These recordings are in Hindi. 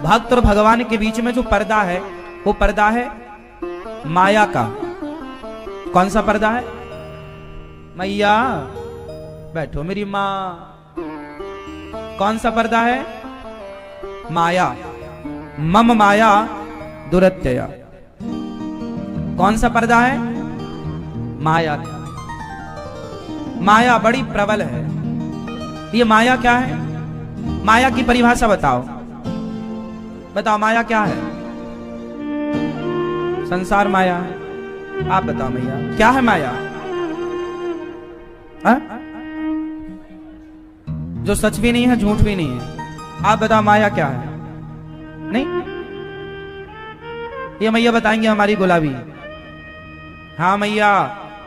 भक्त और भगवान के बीच में जो पर्दा है वो पर्दा है माया का। कौन सा पर्दा है? मैया बैठो मेरी माँ। कौन सा पर्दा है? माया। मम माया दुरत्यया। कौन सा पर्दा है? माया। माया बड़ी प्रबल है। ये माया क्या है? माया की परिभाषा बताओ, बताओ माया क्या है? संसार माया है। आप बताओ मैया क्या है माया? हा? जो सच भी नहीं है झूठ भी नहीं है। आप बताओ माया क्या है? नहीं, ये मैया बताएंगे हमारी गुलाबी। हाँ मैया,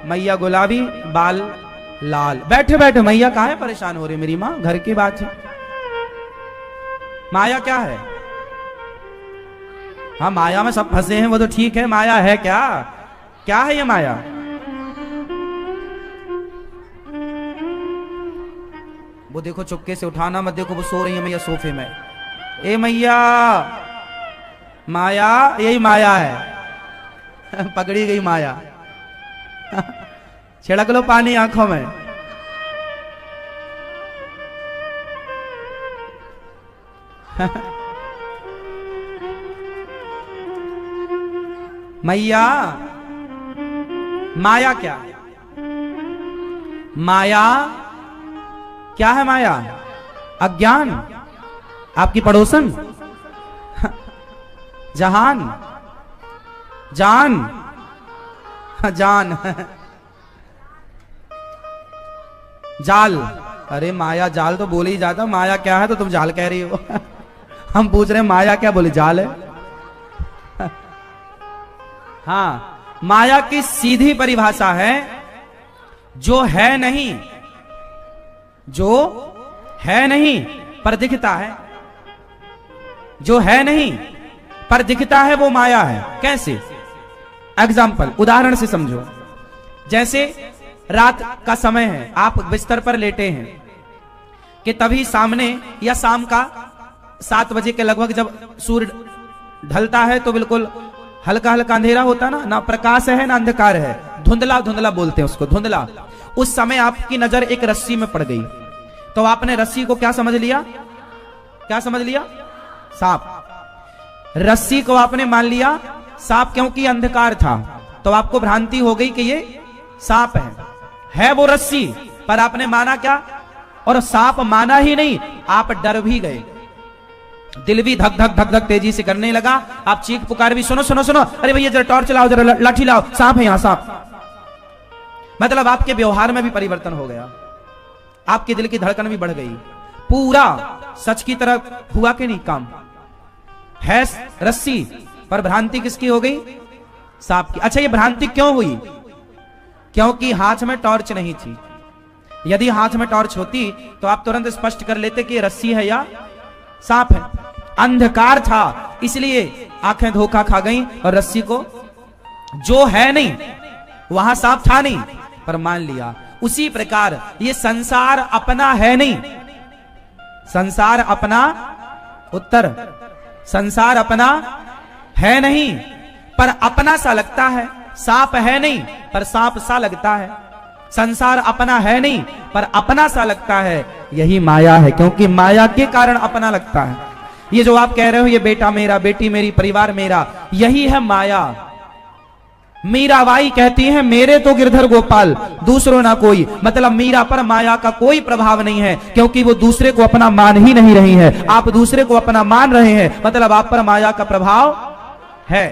मैया गुलाबी बाल लाल। बैठे बैठे मैया कहाँ है परेशान हो रही मेरी माँ, घर की बात है। माया क्या है? हाँ माया में सब फंसे हैं वो तो ठीक है, माया है क्या? क्या है ये माया? वो देखो चुपके से उठाना मत, देखो वो सो रही है मैया सोफे में। ए मैया, माया यही माया है। पकड़ी गई माया। छिड़क लो पानी आंखों में। मैया, माया क्या है? माया क्या है? माया अज्ञान, आपकी पड़ोसन, जहान, जान, जान, जाल। अरे माया जाल तो बोले ही जाता, माया क्या है तो तुम जाल कह रही हो। हम पूछ रहे हैं माया क्या, बोले जाल है। हाँ, माया की सीधी परिभाषा है जो है नहीं, जो है नहीं पर दिखता है। जो है नहीं पर दिखता है वो माया है। कैसे? एग्जाम्पल, उदाहरण से समझो। जैसे रात का समय है, आप बिस्तर पर लेटे हैं कि तभी सामने या शाम का 7 बजे के लगभग जब सूर्य ढलता है तो बिल्कुल हल्का हल्का अंधेरा होता ना प्रकाश है ना अंधकार है, धुंधला धुंधला बोलते हैं उसको, धुंधला। उस समय आपकी नजर एक रस्सी में पड़ गई तो आपने रस्सी को क्या समझ लिया? क्या समझ लिया? सांप। रस्सी को आपने मान लिया सांप, क्योंकि अंधकार था तो आपको भ्रांति हो गई कि ये सांप है वो रस्सी, पर आपने माना क्या? और सांप माना ही नहीं, आप डर भी गए, दिल भी धक धक धक धक तेजी से करने लगा। आप चीख पुकार भी, सुनो सुनो सुनो, अरे भैया जरा टॉर्च लाओ, जरा लाठी लाओ, सांप है यहां सांप। मतलब आपके व्यवहार में भी परिवर्तन हो गया, आपके दिल की धड़कन भी बढ़ गई, पूरा सच की तरफ हुआ कि नहीं काम? है रस्सी पर भ्रांति किसकी हो गई? सांप की। अच्छा, ये भ्रांति क्यों हुई? क्योंकि हाथ में टॉर्च नहीं थी। यदि हाथ में टॉर्च होती तो आप तुरंत स्पष्ट कर लेते कि रस्सी है या सांप है। अंधकार था इसलिए आंखें धोखा खा गईं और रस्सी को जो है नहीं, वहां सांप था नहीं, पर मान लिया। उसी प्रकार ये संसार अपना है नहीं, संसार अपना, उत्तर, संसार अपना है नहीं पर अपना सा लगता है। सांप है नहीं पर सांप सा लगता है। संसार अपना है नहीं पर अपना सा लगता है, यही माया है। क्योंकि माया के कारण अपना लगता है। ये जो आप कह रहे हो ये बेटा मेरा, बेटी मेरी, परिवार मेरा, यही है माया। मीराबाई कहती है मेरे तो गिरधर गोपाल, दूसरों ना कोई। मतलब मीरा पर माया का कोई प्रभाव नहीं है, क्योंकि वो दूसरे को अपना मान ही नहीं रही है। आप दूसरे को अपना मान रहे हैं, मतलब आप पर माया का प्रभाव है।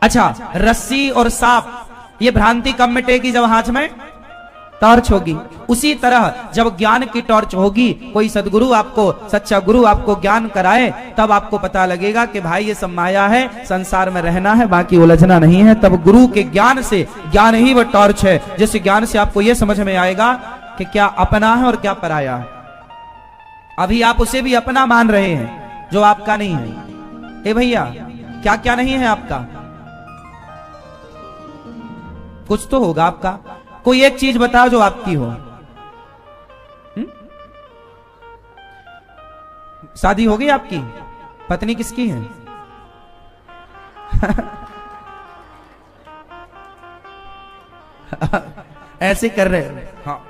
अच्छा, रस्सी और सांप, ये भ्रांति कब मिटेगी? जब हाथ में टॉर्च होगी। उसी तरह जब ज्ञान की टॉर्च होगी, कोई सदगुरु आपको, सच्चा गुरु आपको ज्ञान कराए, तब आपको पता लगेगा कि भाई ये सब माया है, संसार में रहना है, बाकी उलझना नहीं है। तब गुरु के ज्ञान से, ज्ञान ही वो टॉर्च है जिस ज्ञान से आपको यह समझ में आएगा कि क्या अपना है और क्या पराया है। अभी आप उसे भी अपना मान रहे हैं जो आपका नहीं है। ए भैया, क्या क्या नहीं है आपका? कुछ तो होगा आपका। कोई एक चीज बताओ जो आपकी हो। शादी हो गई आपकी? पत्नी किसकी है? ऐसे कर रहे हैं। हाँ।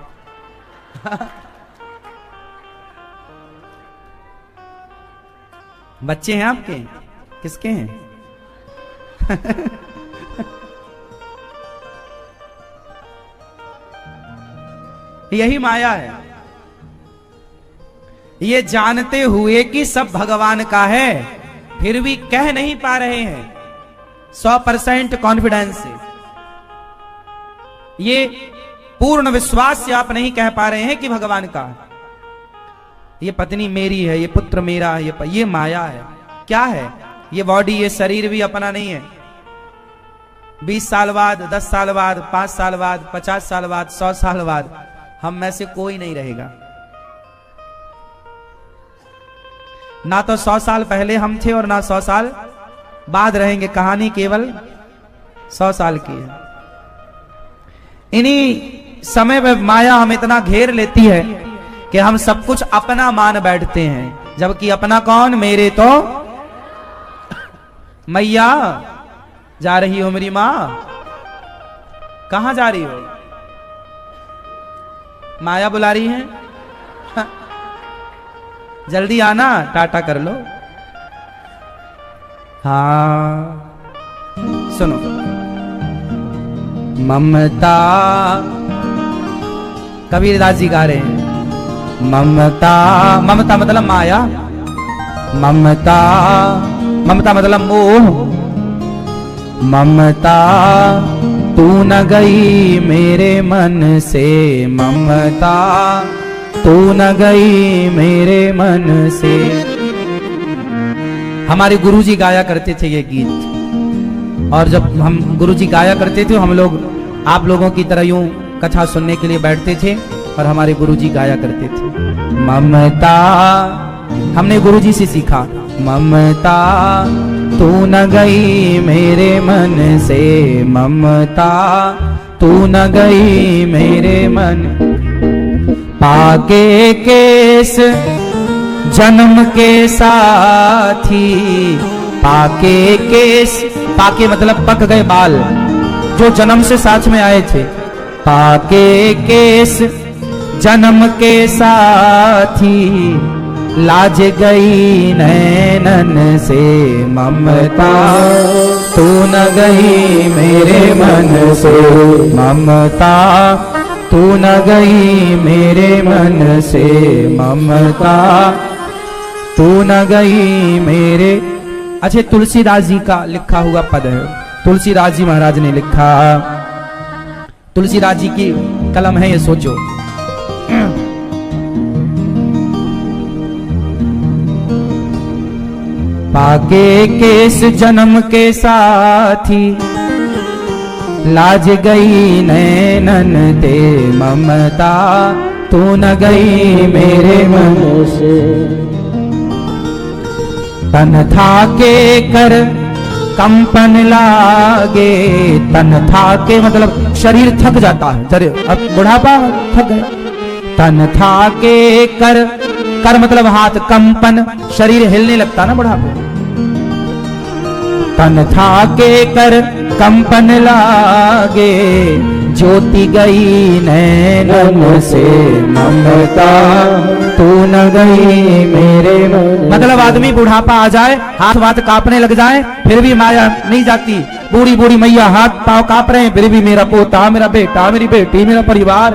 बच्चे हैं आपके? किसके हैं? यही माया है। ये जानते हुए कि सब भगवान का है, फिर भी कह नहीं पा रहे हैं 100% कॉन्फिडेंस से। ये पूर्ण विश्वास से आप नहीं कह पा रहे हैं कि भगवान का है। ये पत्नी मेरी है, ये पुत्र मेरा है, ये माया है। क्या है ये बॉडी, ये शरीर भी अपना नहीं है। 20 साल बाद, 10 साल बाद, 5 साल बाद, 50 साल बाद, 100 साल बाद हम में से कोई नहीं रहेगा। ना तो 100 साल पहले हम थे और ना 100 साल बाद रहेंगे। कहानी केवल 100 साल की है। इन्हीं समय में माया हम इतना घेर लेती है कि हम सब कुछ अपना मान बैठते हैं, जबकि अपना कौन? मेरे तो मैया जा रही हो मेरी मां। कहां जा रही हो? माया बुला रही है। जल्दी आना, टाटा कर लो। हाँ सुनो, ममता, कबीरदास जी गा रहे हैं। ममता, ममता मतलब माया, ममता, ममता मतलब मोह। ममता तू न गई मेरे मन से, ममता तू न गई मेरे मन से। हमारे गुरुजी गाया करते थे ये गीत, और जब हम गुरुजी गाया करते थे हम लोग आप लोगों की तरह यूं कथा सुनने के लिए बैठते थे, और हमारे गुरुजी गाया करते थे ममता। हमने गुरुजी से सीखा, ममता तू न गई मेरे मन से, ममता तू न गई मेरे मन। पाके केस जन्म के साथी, पाके केस, पाके मतलब पक गए बाल जो जन्म से साथ में आए थे। पाके केस जन्म के साथी, लाज गई नैनन से, ममता तू न गई मेरे मन से, ममता तू न गई मेरे मन से, ममता तू न गई मेरे। अच्छा, तुलसीदास जी का लिखा हुआ पद है, तुलसीदास जी महाराज ने लिखा। तुलसीदास जी की कलम है, ये सोचो। पाके केस जन्म के साथी, लाज गई नैनन ते, ममता तू न गई मेरे मन से। तन था के कर कंपन लागे, तन था के मतलब शरीर थक जाता है, अब बुढ़ापा थक गया। तन था के कर, कर मतलब हाथ, कंपन शरीर हिलने लगता ना बुढ़ापे। तन था के कर कंपन लागे, ज्योति गई नैनन से, ममता तू न गई मेरे मन। मतलब आदमी बुढ़ापा आ जाए, हाथ वाथ कांपने लग जाए, फिर भी माया नहीं जाती। बूढ़ी बूढ़ी मैया हाथ पांव कांप रहे हैं, फिर भी मेरा पोता, मेरा बेटा, मेरी बेटी, मेरा परिवार।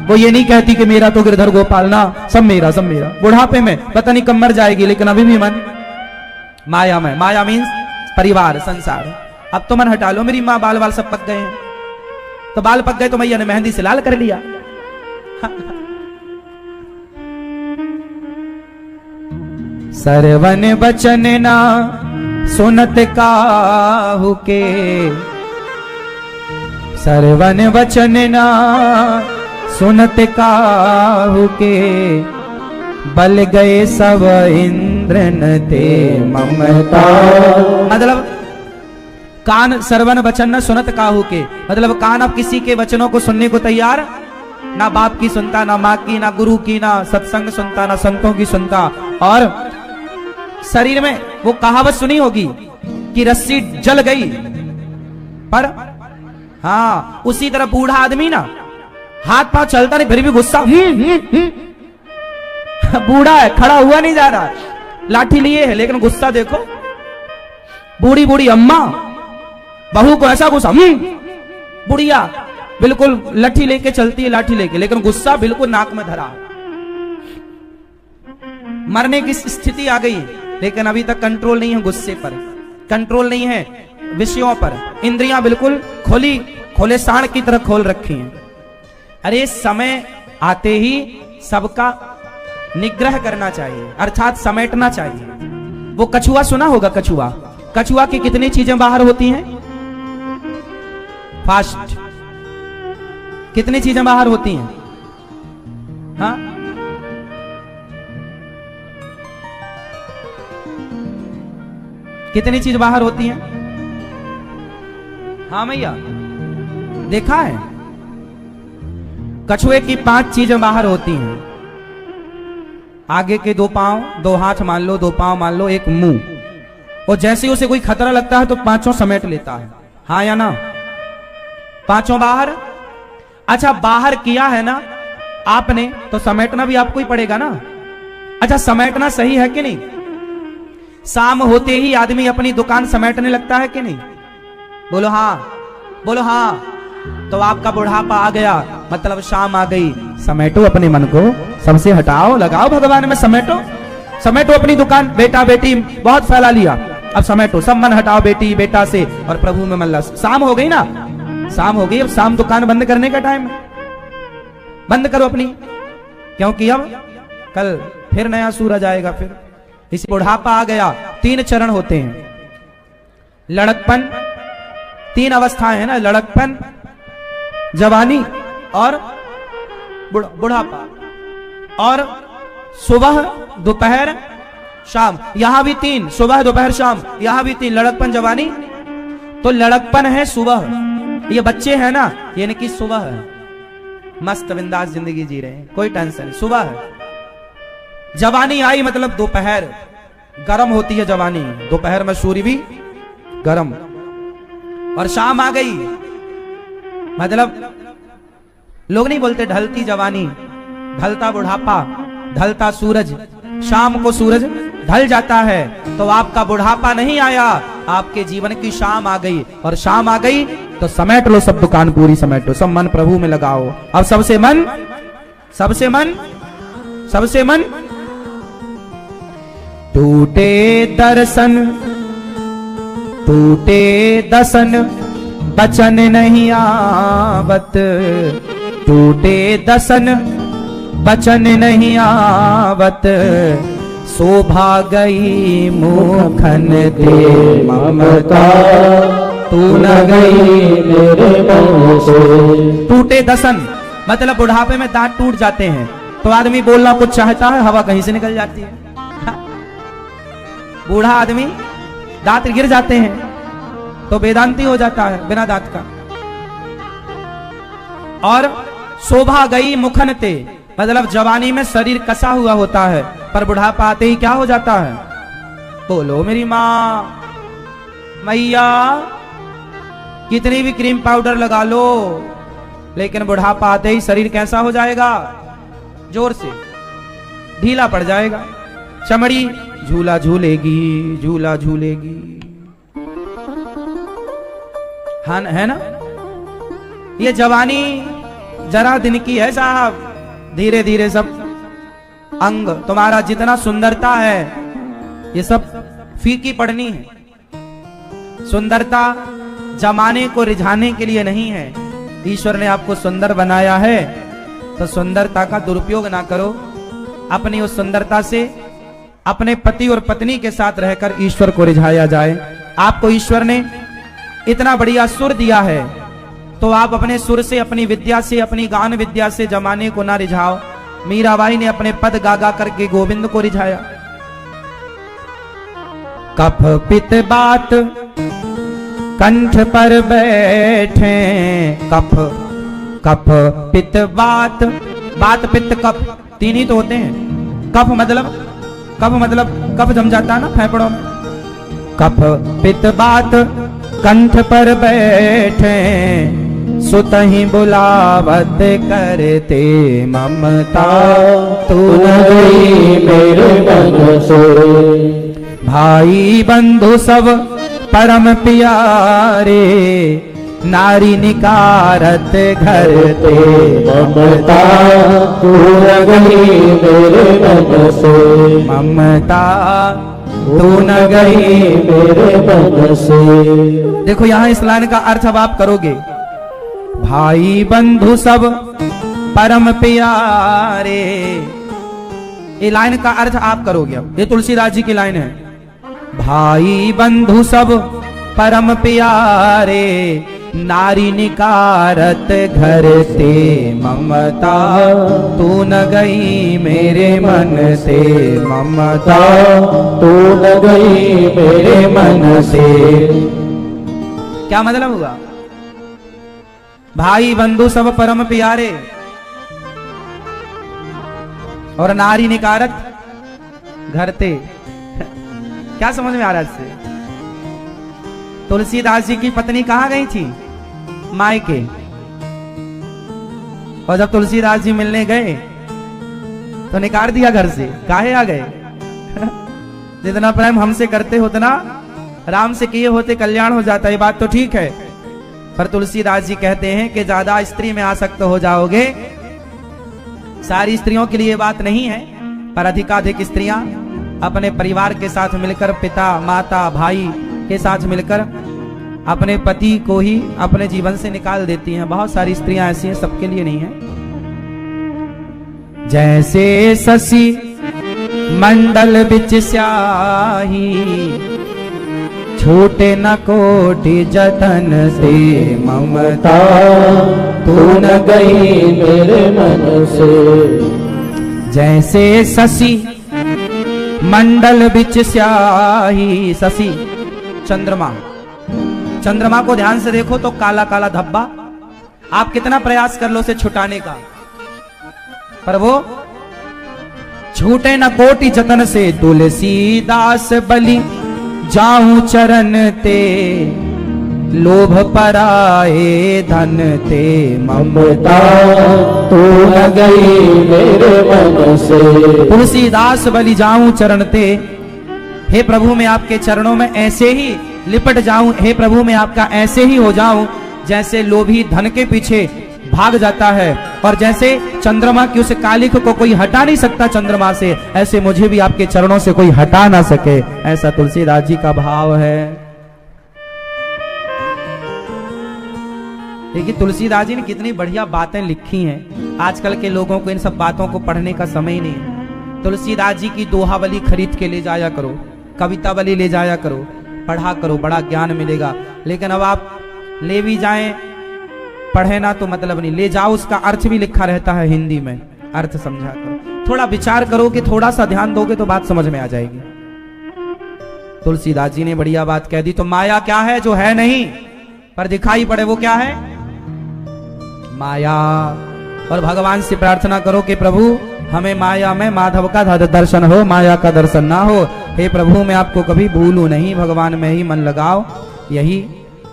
वो ये नहीं कहती कि मेरा तो गिरधर गोपाल ना, सब मेरा, सब मेरा। बुढ़ापे में पता नहीं कब मर जाएगी, लेकिन अभी भी मन माया में। माया मीन्स परिवार, संसार। अब तो मन हटा लो, मेरी माँ बाल बाल सब पक गए हैं, तो बाल पक गए तो मैया ने मेहंदी से लाल कर लिया। सरवन बचन ना सुनत काहू के, सरवन बचन ना सुनत काहू के, बल गए सब इंद्रन ते, ममता। मतलब कान सरवन वचन न सुनत काहू के, मतलब कान अब किसी के वचनों को सुनने को तैयार, ना बाप की सुनता, ना माँ की, ना गुरु की, ना सत्संग सुनता, ना संतों की सुनता। और शरीर में वो कहावत सुनी होगी कि रस्सी जल गई, पर हाँ उसी तरह बूढ़ा आदमी ना हाथ पांव चलता नहीं फिर भी गुस्सा, बूढ़ा है खड़ा हुआ नहीं जा रहा, लाठी लिए है लेकिन गुस्सा देखो। बूढ़ी बूढ़ी अम्मा बहू को ऐसा गुस्सा, बुढ़िया बिल्कुल लाठी लेके चलती है, लाठी लेके, लेकिन गुस्सा बिल्कुल नाक में धरा। मरने की स्थिति आ गई लेकिन अभी तक कंट्रोल नहीं है गुस्से पर, कंट्रोल नहीं है विषयों पर, इंद्रियां बिल्कुल खोले सांड की तरह खोल रखी हैं। अरे समय आते ही सबका निग्रह करना चाहिए, अर्थात समेटना चाहिए। वो कछुआ सुना होगा, कछुआ, कछुआ की कितनी चीजें बाहर होती हैं? फास्ट, कितनी चीजें बाहर होती हैं? हाँ, कितनी चीज बाहर होती हैं? हाँ भैया, देखा है? कछुए की 5 चीजें बाहर होती हैं। आगे के 2 पांव, 2 हाथ मान लो, 2 पांव मान लो, एक मुंह, और जैसे ही उसे कोई खतरा लगता है तो 5 समेट लेता है। हाँ या ना? 5 बाहर। अच्छा, बाहर किया है ना आपने तो समेटना भी आपको ही पड़ेगा ना। अच्छा, समेटना सही है कि नहीं? शाम होते ही आदमी अपनी दुकान समेटने लगता है कि नहीं? बोलो हाँ, बोलो हाँ। तो आपका बुढ़ापा आ गया, मतलब शाम आ गई। समेटो अपने मन को, सबसे हटाओ, लगाओ भगवान में, समेटो, समेटो अपनी दुकान। बेटा बेटी बहुत फैला लिया, अब समेटो, सब मन हटाओ बेटी बेटा से और प्रभु में मन लगा। शाम हो गई ना, शाम हो गई, अब शाम दुकान बंद करने का टाइम है, बंद करो अपनी, क्योंकि अब कल फिर नया सूरज आएगा। फिर इसी बुढ़ापा आ गया। 3 चरण होते हैं, लड़कपन, 3 अवस्थाएं हैं ना, लड़कपन, जवानी और बुढ़ापा, और सुबह दोपहर शाम, यहां भी 3, सुबह दोपहर शाम, यहां भी 3, लड़कपन जवानी। तो लड़कपन है सुबह, ये बच्चे हैं ना, यानी कि सुबह है, मस्त बिंदास जिंदगी जी रहे हैं, कोई टेंशन, सुबह है। जवानी आई मतलब दोपहर, गरम होती है जवानी, दोपहर में सूर्य भी गरम, और शाम आ गई मतलब लोग नहीं बोलते ढलती जवानी, ढलता बुढ़ापा, ढलता सूरज, शाम को सूरज ढल जाता है। तो आपका बुढ़ापा नहीं आया, आपके जीवन की शाम आ गई, और शाम आ गई तो समेट लो सब दुकान पूरी, समेटो, सब मन प्रभु में लगाओ। अब सबसे मन, सबसे मन, सबसे मन, टूटे दर्शन, टूटे दसन, बचन नहीं आवत, टूटे दसन, बचन नहीं आवत, शोभा गई मुखन दे ममता, तू न गई मेरे मन से। टूटे दसन मतलब बुढ़ापे में दांत टूट जाते हैं तो आदमी बोलना कुछ चाहता है, हवा कहीं से निकल जाती है। बूढ़ा आदमी दांत गिर जाते हैं तो वेदांती हो जाता है बिना दांत का। और शोभा गई मुखन ते मतलब जवानी में शरीर कसा हुआ होता है, पर बुढ़ापा आते ही क्या हो जाता है? बोलो मेरी माँ, मैया, कितनी भी क्रीम पाउडर लगा लो, लेकिन बुढ़ापा आते ही शरीर कैसा हो जाएगा? जोर से ढीला पड़ जाएगा, चमड़ी झूला झूलेगी, झूला झूलेगी, हाँ है ना? ये जवानी जरा दिन की है साहब, धीरे धीरे सब अंग तुम्हारा जितना सुंदरता है ये सब फीकी पड़नी है। सुंदरता जमाने को रिझाने के लिए नहीं है, ईश्वर ने आपको सुंदर बनाया है तो सुंदरता का दुरुपयोग ना करो। अपनी उस सुंदरता से अपने पति और पत्नी के साथ रहकर ईश्वर को रिझाया जाए। आपको ईश्वर ने इतना बढ़िया सुर दिया है तो आप अपने सुर से, अपनी विद्या से, अपनी गान विद्या से जमाने को ना रिझाओ। मीराबाई ने अपने पद गा गा करके गोविंद को रिझाया। कफ पित बात कंठ पर बैठे, कफ कफ पित बात, बात पित्त कफ तीन ही तो होते हैं। कफ मतलब कफ मतलब कफ जम जाता है ना फेफड़ों में, कफ पित्त बात कंठ पर बैठे, सुतहि बुलावत करते ममता तू न गई मेरे मन से। भाई बंधु सब परम प्यारे, नारी निकारत घर ते ममता तू न गई मेरे मन से। ममता तू न गई मेरे मन से। देखो यहाँ इस लाइन का अर्थ अब आप करोगे, भाई बंधु सब परम प्यारे, ये लाइन का अर्थ आप करोगे। अब ये तुलसीदास जी की लाइन है, भाई बंधु सब परम प्यारे, नारी निकारत घर ते ममता तू न गई मेरे मन से। ममता तू न गई मेरे मन से। क्या मतलब हुआ? भाई बंधु सब परम प्यारे और नारी निकारत घर ते। क्या समझ में आ रहा है इससे? तुलसीदास जी की पत्नी कहां गई थी? मायके। और जब तुलसीदास जी मिलने गए तो निकाल दिया घर से। काहे आ गए? जितना प्रेम हमसे करते हो उतना राम से किए होते कल्याण हो जाता। ये बात तो ठीक है, पर तुलसीदास जी कहते हैं कि ज्यादा स्त्री में आसक्त हो जाओगे। सारी स्त्रियों के लिए ये बात नहीं है, पर अधिकाधिक स्त्रियां अपने परिवार के साथ मिलकर, पिता माता भाई के साथ मिलकर अपने पति को ही अपने जीवन से निकाल देती हैं। बहुत सारी स्त्रियां ऐसी हैं, सबके लिए नहीं है। जैसे शशि मंडल बिच स्याही, छूटे न कोटि जतन से। ममता तू न गई मेरे मन से। जैसे शशि मंडल बिच स्याही, शशि चंद्रमा, चंद्रमा को ध्यान से देखो तो काला काला धब्बा, आप कितना प्रयास कर लो उसे छुटाने का, पर वो छूटे न कोटि जतन से। तुलसीदास बलि जाऊं चरण ते, लोभ पराए धन ते। ममता तू न गई मेरे मन से। तुलसीदास बलि जाऊं चरण ते, हे प्रभु मैं आपके चरणों में ऐसे ही लिपट जाऊं, हे प्रभु मैं आपका ऐसे ही हो जाऊं जैसे लोभी धन के पीछे भाग जाता है, और जैसे चंद्रमा की उस कालिख को कोई हटा नहीं सकता चंद्रमा से, ऐसे मुझे भी आपके चरणों से कोई हटा ना सके। ऐसा तुलसीदास जी का भाव है। देखिए तुलसीदास जी ने कितनी बढ़िया बातें लिखी हैं। आजकल के लोगों को इन सब बातों को पढ़ने का समय ही नहीं। तुलसीदास जी की दोहावली खरीद के ले जाया करो, कवितावली ले जाया करो, पढ़ा करो, बड़ा ज्ञान मिलेगा। लेकिन अब आप ले भी जाएं, पढ़े ना तो मतलब नहीं, ले जाओ उसका अर्थ भी लिखा रहता है हिंदी में, अर्थ समझा करो। थोड़ा विचार करो कि थोड़ा सा ध्यान दोगे तो बात समझ में आ जाएगी। तुलसीदास जी ने बढ़िया बात कह दी। तो माया क्या है? जो है नहीं पर दिखाई पड़े, वो क्या है? माया। और भगवान से प्रार्थना करो कि प्रभु हमें माया में माधव का दर्शन हो, माया का दर्शन ना हो। हे प्रभु मैं आपको कभी भूलूं नहीं, भगवान में ही मन लगाओ, यही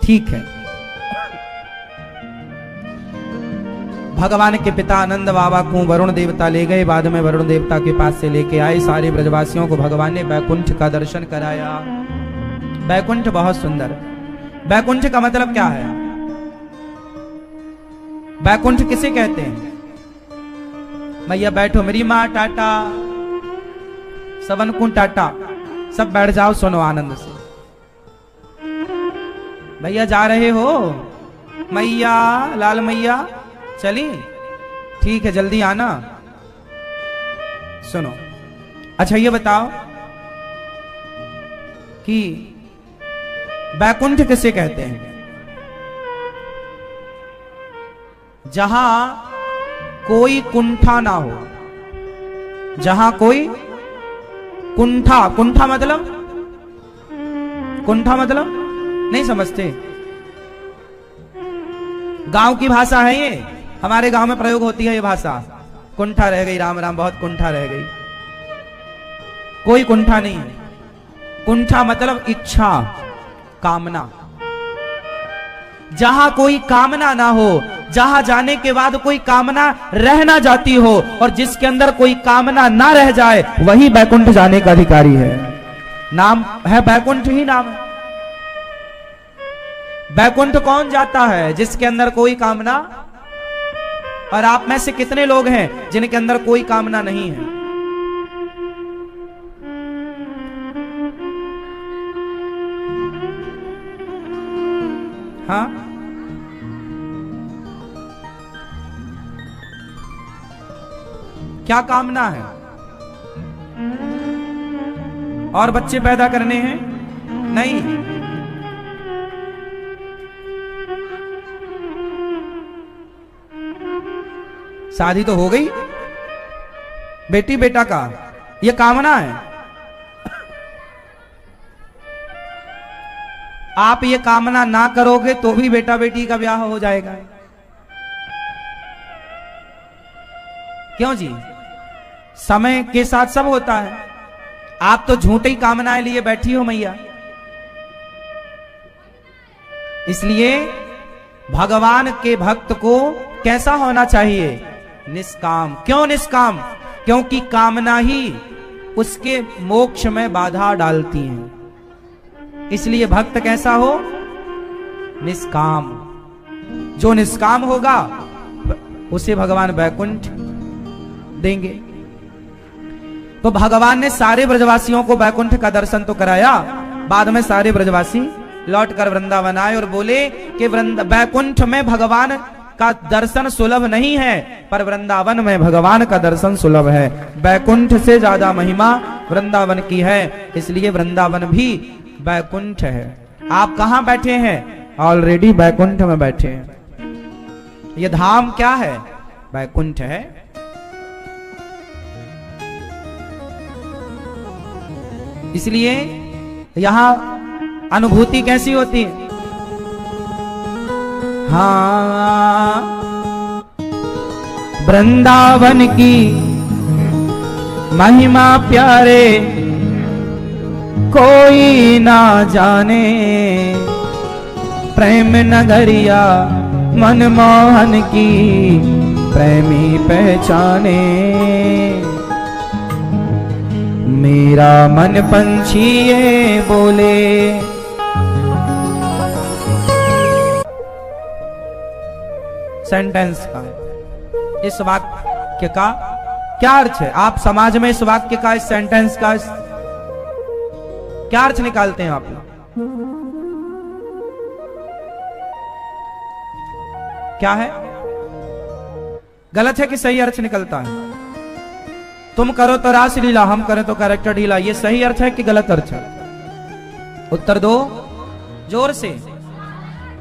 ठीक है। भगवान के पिता आनंद बाबा को वरुण देवता ले गए। बाद में वरुण देवता के पास से लेके आए। सारे ब्रजवासियों को भगवान ने बैकुंठ का दर्शन कराया। बैकुंठ बहुत सुंदर। बैकुंठ का मतलब क्या है? बैकुंठ किसे कहते हैं? भैया बैठो, मेरी माँ टाटा, सबन कुंठ टाटा, सब बैठ जाओ, सुनो आनंद से। भैया जा रहे हो? मैया, लाल मैया चली? ठीक है जल्दी आना। सुनो, अच्छा ये बताओ कि बैकुंठ किसे कहते हैं? जहां कोई कुंठा ना हो, जहां कोई कुंठा, कुंठा मतलब, कुंठा मतलब नहीं समझते? गांव की भाषा है ये, हमारे गांव में प्रयोग होती है ये भाषा। कुंठा रह गई, राम राम, बहुत कुंठा रह गई। कोई कुंठा नहीं है। कुंठा मतलब इच्छा, कामना। जहां कोई कामना ना हो, जहां जाने के बाद कोई कामना रह ना जाती हो, और जिसके अंदर कोई कामना ना रह जाए, वही बैकुंठ जाने का अधिकारी है। नाम है बैकुंठ ही नाम है। बैकुंठ कौन जाता है? जिसके अंदर कोई कामना। और आप में से कितने लोग हैं जिनके अंदर कोई कामना नहीं है? हाँ, क्या कामना है? और बच्चे पैदा करने हैं? नहीं। शादी तो हो गई, बेटी बेटा का, ये कामना है। आप ये कामना ना करोगे तो भी बेटा बेटी का ब्याह हो जाएगा। क्यों जी? समय के साथ सब होता है। आप तो झूठी कामनाएं लिए बैठी हो मैया। इसलिए भगवान के भक्त को कैसा होना चाहिए? निष्काम। क्यों निष्काम? क्योंकि कामना ही उसके मोक्ष में बाधा डालती है। इसलिए भक्त कैसा हो? निष्काम। जो निष्काम होगा उसे भगवान वैकुंठ देंगे। तो भगवान ने सारे ब्रजवासियों को वैकुंठ का दर्शन तो कराया, बाद में सारे ब्रजवासी लौट कर वृंदावन आए और बोले कि वैकुंठ में भगवान का दर्शन सुलभ नहीं है, पर वृंदावन में भगवान का दर्शन सुलभ है। वैकुंठ से ज्यादा महिमा वृंदावन की है, इसलिए वृंदावन भी वैकुंठ है। आप कहां बैठे हैं? ऑलरेडी वैकुंठ में बैठे हैं। ये धाम क्या है? वैकुंठ है। इसलिए यहां अनुभूति कैसी होती है? हाँ, वृंदावन की महिमा प्यारे कोई ना जाने, प्रेम नगरिया मनमोहन की प्रेमी पहचाने। मेरा मन पंछी ये बोले। सेंटेंस का, इस वाक्य का क्या अर्थ है? आप समाज में इस वाक्य का, इस सेंटेंस का क्या अर्थ निकालते हैं आप लोग? क्या है? गलत है कि सही अर्थ निकलता है? तुम करो तो रास लीला, हम करें तो कैरेक्टर ढीला, ये सही अर्थ है कि गलत अर्थ है? उत्तर दो जोर से।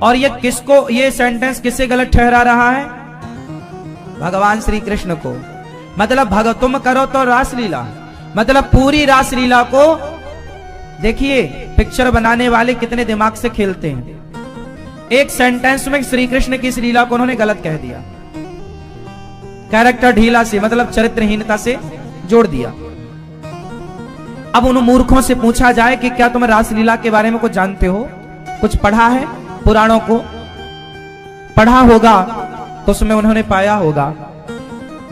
और ये किसको, ये सेंटेंस किसे गलत ठहरा रहा है? भगवान श्री कृष्ण को। मतलब तुम करो तो रासलीला, मतलब पूरी रासलीला को। देखिए पिक्चर बनाने वाले कितने दिमाग से खेलते हैं। एक सेंटेंस में श्री कृष्ण की इस लीला को उन्होंने गलत कह दिया, कैरेक्टर ढीला से, मतलब चरित्रहीनता से जोड़ दिया। अब उन मूर्खों से पूछा जाए कि क्या तुम रासलीला के बारे में कुछ जानते हो, कुछ पढ़ा है? पुराणों को पढ़ा होगा तो उसमें उन्होंने पाया होगा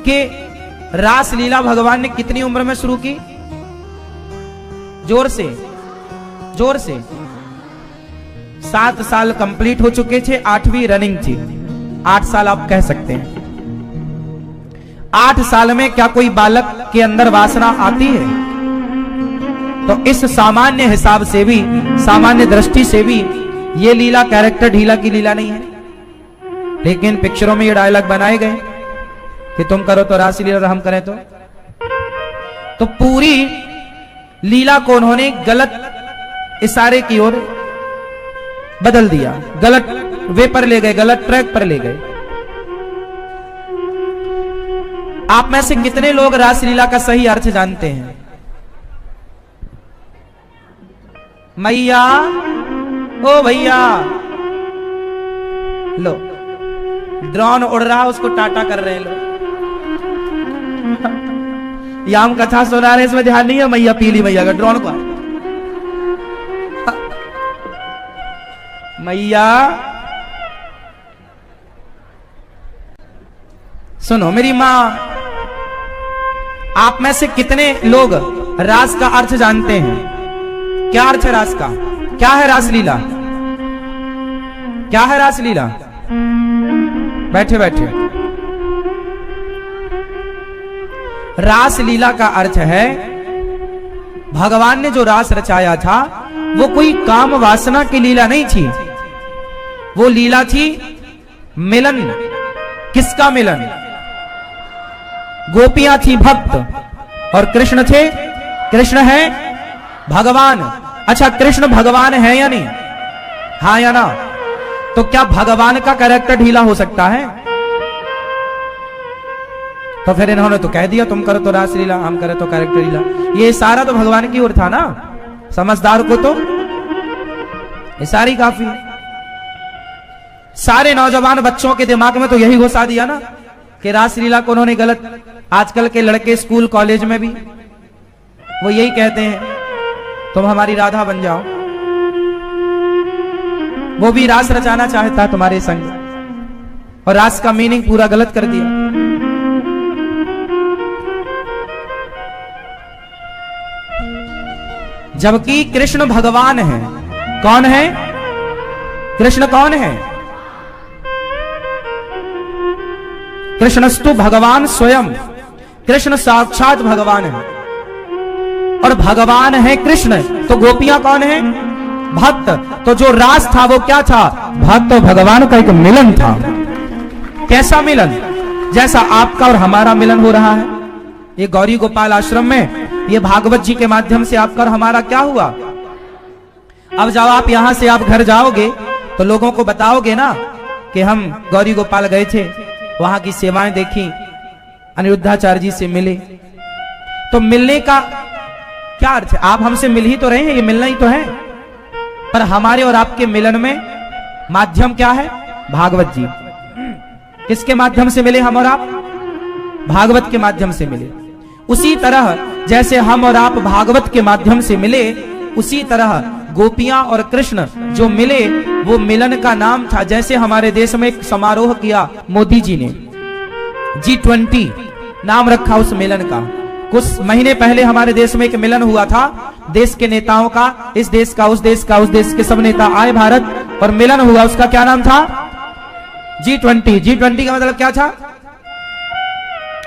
कि रासलीला भगवान ने कितनी उम्र में शुरू की? जोर से, जोर से। 7 साल कंप्लीट हो चुके थे, 8वीं रनिंग थी। 8 साल आप कह सकते हैं। 8 साल में क्या कोई बालक के अंदर वासना आती है? तो इस सामान्य हिसाब से भी, सामान्य दृष्टि से भी ये लीला कैरेक्टर ढीला की लीला नहीं है। लेकिन पिक्चरों में ये डायलॉग बनाए गए कि तुम करो तो रास लीला और हम करें तो पूरी लीला को उन्होंने गलत इशारे की ओर बदल दिया, गलत वे पर ले गए, गलत ट्रैक पर ले गए। आप में से कितने लोग रासलीला का सही अर्थ जानते हैं? मैया, ओ भैया, लो ड्रोन उड़ रहा, उसको टाटा कर रहे हैं लोग। या हम कथा सुना रहे इसमें ध्यान नहीं है, मैया पीली मैया का ड्रोन को मैया सुनो मेरी मां, आप में से कितने लोग रास का अर्थ जानते हैं? क्या अर्थ है रास का? क्या है रासलीला? क्या है रासलीला? बैठे बैठे। रासलीला का अर्थ है, भगवान ने जो रास रचाया था वो कोई काम वासना की लीला नहीं थी, वो लीला थी मिलन। किसका मिलन? गोपियां थी भक्त और कृष्ण थे, कृष्ण है भगवान। अच्छा, कृष्ण भगवान है या नहीं? हाँ या ना? तो क्या भगवान का कैरेक्टर ढीला हो सकता है? तो फिर इन्होंने तो कह दिया तुम करो तो रासलीला, हम करें तो कैरेक्टर ढीला। ये सारा तो भगवान की ओर था ना, समझदार को तो ये सारी काफी। सारे नौजवान बच्चों के दिमाग में तो यही घुसा दिया ना कि रासलीला को उन्होंने गलत। आजकल के लड़के स्कूल कॉलेज में भी वो यही कहते हैं तुम हमारी राधा बन जाओ। वो भी रास रचाना चाहता तुम्हारे संग, और रास का मीनिंग पूरा गलत कर दिया। जबकि कृष्ण भगवान है। कौन है? कृष्ण कौन है? कृष्णस्तु भगवान स्वयं। कृष्ण साक्षात भगवान है, और भगवान है कृष्ण। तो गोपियां कौन है? भक्त। तो जो रास था वो क्या था? भक्त और भगवान का एक मिलन था। कैसा मिलन? जैसा आपका और हमारा मिलन हो रहा है ये गौरी गोपाल आश्रम में, ये भागवत जी के माध्यम से आपका और हमारा क्या हुआ। अब जब आप यहां से आप घर जाओगे तो लोगों को बताओगे ना कि हम गौरी गोपाल गए थे, वहां की सेवाएं देखी, अनिरुद्धाचार्य जी से मिले। तो मिलने का क्या अर्थ है? आप हमसे मिल ही तो रहे हैं, ये मिलना ही तो है। पर हमारे और आपके मिलन में माध्यम क्या है? भागवत जी। किसके माध्यम से मिले हम और आप? भागवत के माध्यम से मिले। उसी तरह जैसे हम और आप भागवत के माध्यम से मिले, उसी तरह गोपियां और कृष्ण जो मिले वो मिलन का नाम था। जैसे हमारे देश में एक समारोह किया मोदी जी ने, G20 नाम रखा उस मिलन का। कुछ महीने पहले हमारे देश में एक मिलन हुआ था देश के नेताओं का, इस देश का, उस देश का, उस देश के सब नेता आए भारत और मिलन हुआ। उसका क्या नाम था? G20। G20 का मतलब क्या था?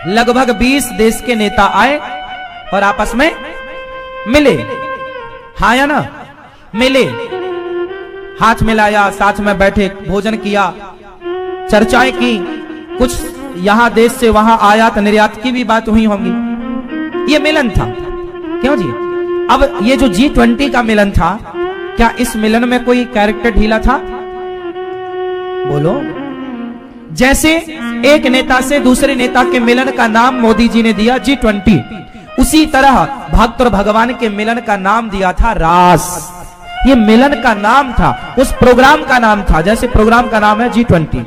लगभग 20 देश के नेता आए और आपस में मिले। हाँ या ना? मिले, हाथ मिलाया, साथ में बैठे, भोजन किया, चर्चाएं की, कुछ यहां देश से वहां आयात निर्यात की भी बात हुई होंगी। ये मिलन था। क्यों जी? अब ये जो G20 का मिलन था, क्या इस मिलन में कोई कैरेक्टर ढीला था? बोलो। जैसे एक नेता से दूसरे नेता के मिलन का नाम मोदी जी ने दिया G20, उसी तरह भक्त और भगवान के मिलन का नाम दिया था रास। ये मिलन का नाम था, उस प्रोग्राम का नाम था। जैसे प्रोग्राम का नाम है G20,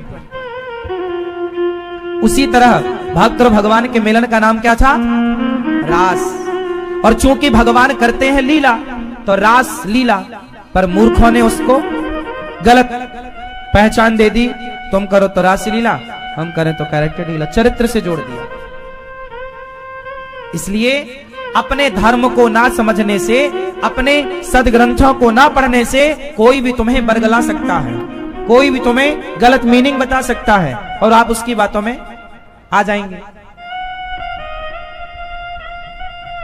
उसी तरह भक्त और भगवान के मिलन का नाम क्या था? रास। और चूंकि भगवान करते हैं लीला तो रास लीला, पर मूर्खों ने उसको गलत पहचान दे दी। तुम करो तो रास लीला, हम करें तो कैरेक्टर लीला, चरित्र से जोड़ दिया। इसलिए अपने धर्म को ना समझने से, अपने सदग्रंथों को ना पढ़ने से कोई भी तुम्हें बरगला सकता है, कोई भी तुम्हें गलत मीनिंग बता सकता है और आप उसकी बातों में आ जाएंगे।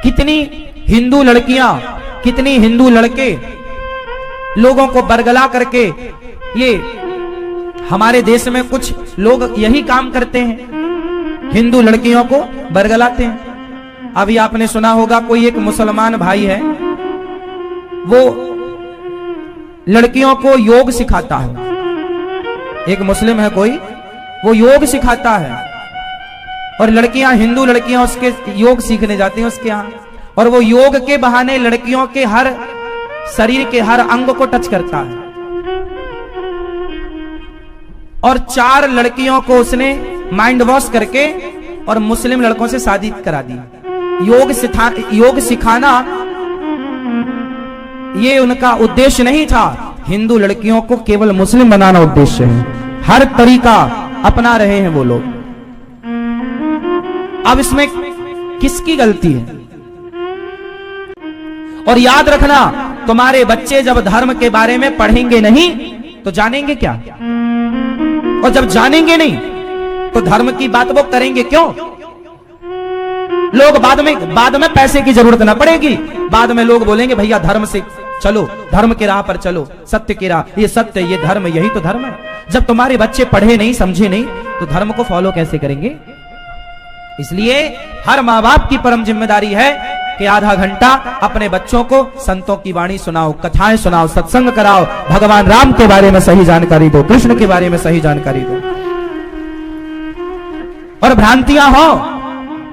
कितनी हिंदू लड़कियां, कितनी हिंदू लड़के लोगों को बरगला करके, ये हमारे देश में कुछ लोग यही काम करते हैं, हिंदू लड़कियों को बरगलाते हैं। अभी आपने सुना होगा कोई एक मुसलमान भाई है, वो लड़कियों को योग सिखाता है। एक मुस्लिम है कोई, वो योग सिखाता है और लड़कियां, हिंदू लड़कियां उसके योग सीखने जाती हैं उसके यहां, और वो योग के बहाने लड़कियों के हर शरीर के हर अंग को टच करता है। और 4 लड़कियों को उसने माइंड वॉश करके और मुस्लिम लड़कों से शादी करा दी। योग सिखाना ये उनका उद्देश्य नहीं था। हिंदू लड़कियों को केवल मुस्लिम बनाना उद्देश्य है। हर तरीका अपना रहे हैं वो लोग। अब इसमें किसकी गलती है? और याद रखना, तुम्हारे बच्चे जब धर्म के बारे में पढ़ेंगे नहीं तो जानेंगे क्या? और जब जानेंगे नहीं तो धर्म की बात वो करेंगे क्यों? लोग बाद में पैसे की जरूरत ना पड़ेगी, बाद में लोग बोलेंगे भैया धर्म से चलो, धर्म की राह पर चलो, सत्य की राह, ये सत्य, ये धर्म, यही तो धर्म है। जब तुम्हारे बच्चे पढ़े नहीं, समझे नहीं, तो धर्म को फॉलो कैसे करेंगे? इसलिए हर माँ बाप की परम जिम्मेदारी है कि आधा घंटा अपने बच्चों को संतों की वाणी सुनाओ, कथाएं सुनाओ, सत्संग कराओ, भगवान राम के बारे में सही जानकारी दो, कृष्ण के बारे में सही जानकारी दो। और भ्रांतियां हो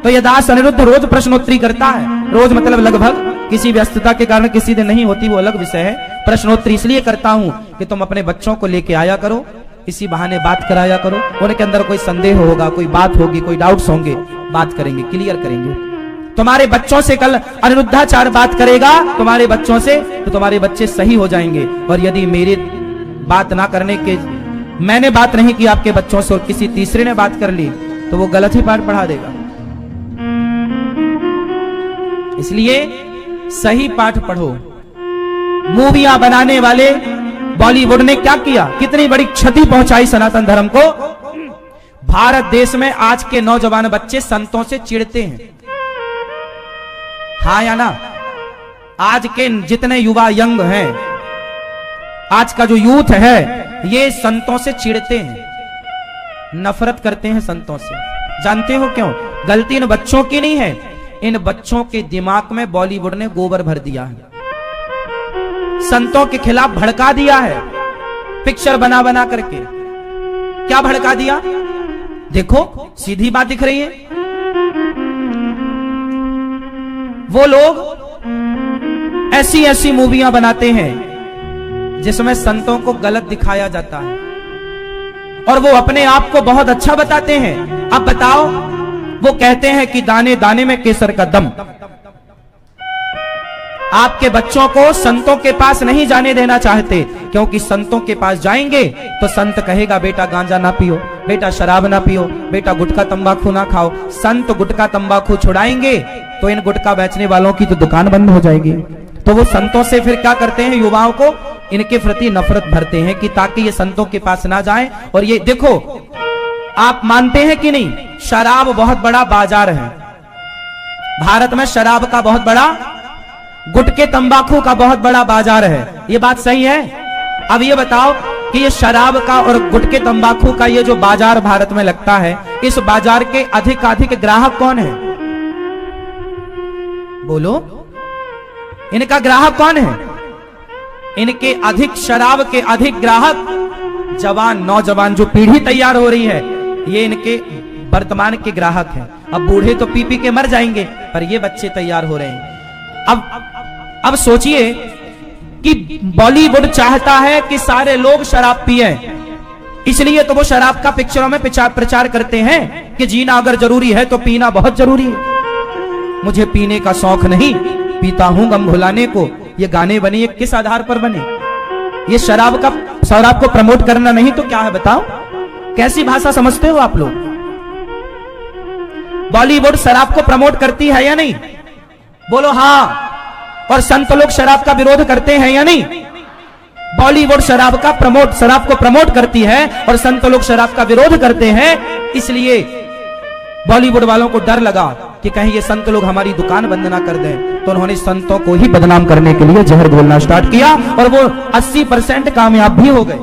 तो ये दास अनिरुद्ध रोज प्रश्नोत्तरी करता है। रोज मतलब लगभग, किसी व्यस्तता के कारण किसी दिन नहीं होती, वो अलग विषय है। प्रश्नोत्तरी इसलिए करता हूं कि तुम अपने बच्चों को लेके आया करो, इसी बहाने बात कराया करो। उनके अंदर कोई संदेह होगा, कोई बात होगी, कोई डाउट्स होंगे, बात करेंगे, क्लियर करेंगे। तुम्हारे बच्चों से कल अनिरुद्धाचार्य बात करेगा तुम्हारे बच्चों से, तो तुम्हारे बच्चे सही हो जाएंगे। और यदि मेरे बात ना करने के, मैंने बात नहीं की आपके बच्चों से और किसी तीसरे ने बात कर ली, तो वो गलत ही पाठ पढ़ा देगा। इसलिए सही पाठ पढ़ो। मूवियां बनाने वाले बॉलीवुड ने क्या किया, कितनी बड़ी क्षति पहुंचाई सनातन धर्म को। भारत देश में आज के नौजवान बच्चे संतों से चिढ़ते हैं, हाँ या ना? आज के जितने युवा यंग हैं, आज का जो यूथ है, ये संतों से चिढ़ते हैं, नफरत करते हैं संतों से। जानते हो क्यों? गलती इन बच्चों की नहीं है, इन बच्चों के दिमाग में बॉलीवुड ने गोबर भर दिया है, संतों के खिलाफ भड़का दिया है, पिक्चर बना बना करके। क्या भड़का दिया? देखो, सीधी बात दिख रही है। वो लोग ऐसी ऐसी मूवियां बनाते हैं जिसमें संतों को गलत दिखाया जाता है और वो अपने आप को बहुत अच्छा बताते हैं। अब बताओ, वो कहते हैं कि दाने दाने में केसर का दम। आपके बच्चों को संतों के पास नहीं जाने देना चाहते, क्योंकि संतों के पास जाएंगे तो संत कहेगा बेटा गांजा ना पियो, बेटा शराब ना पियो, बेटा गुटखा तंबाकू ना खाओ। संत गुटखा तंबाकू छुड़ाएंगे तो इन गुटखा बेचने वालों की तो दुकान बंद हो जाएगी। तो वो संतों से फिर क्या करते हैं, युवाओं को इनके प्रति नफरत भरते हैं कि ताकि ये संतों के पास ना जाएं। और ये देखो, आप मानते हैं कि नहीं, शराब बहुत बड़ा बाजार है भारत में, शराब का बहुत बड़ा, गुटखे तंबाकू का बहुत बड़ा बाजार है। ये बात सही है? अब ये बताओ कि ये शराब का और गुटखे तंबाकू का ये जो बाजार भारत में लगता है, इस बाजार के अधिक ग्राहक कौन है? बोलो, इनका ग्राहक कौन है? इनके अधिक, शराब के अधिक ग्राहक जवान, नौजवान जो पीढ़ी तैयार हो रही है, ये इनके वर्तमान के ग्राहक हैं। अब बूढ़े तो पी पी के मर जाएंगे, पर ये बच्चे तैयार हो रहे हैं। अब सोचिए कि बॉलीवुड चाहता है कि सारे लोग शराब पिए, इसलिए तो वो शराब का पिक्चरों में प्रचार करते हैं कि जीना अगर जरूरी है तो पीना बहुत जरूरी है। मुझे पीने का शौक नहीं, पीता हूं गम भुलाने को। ये गाने बने, ये किस आधार पर बने? ये शराब को प्रमोट करना नहीं तो क्या है बताओ? कैसी भाषा समझते हो आप लोग? बॉलीवुड शराब को प्रमोट करती है या नहीं? बोलो हाँ। और संत लोग शराब का विरोध करते हैं या नहीं? बॉलीवुड शराब को प्रमोट करती है और संत लोग शराब का विरोध करते हैं। इसलिए बॉलीवुड वालों को डर लगा कि कहीं ये संत लोग हमारी दुकान बंद ना कर दें, तो उन्होंने संतों को ही बदनाम करने के लिए जहर घोलना स्टार्ट किया और वो 80% कामयाब भी हो गए।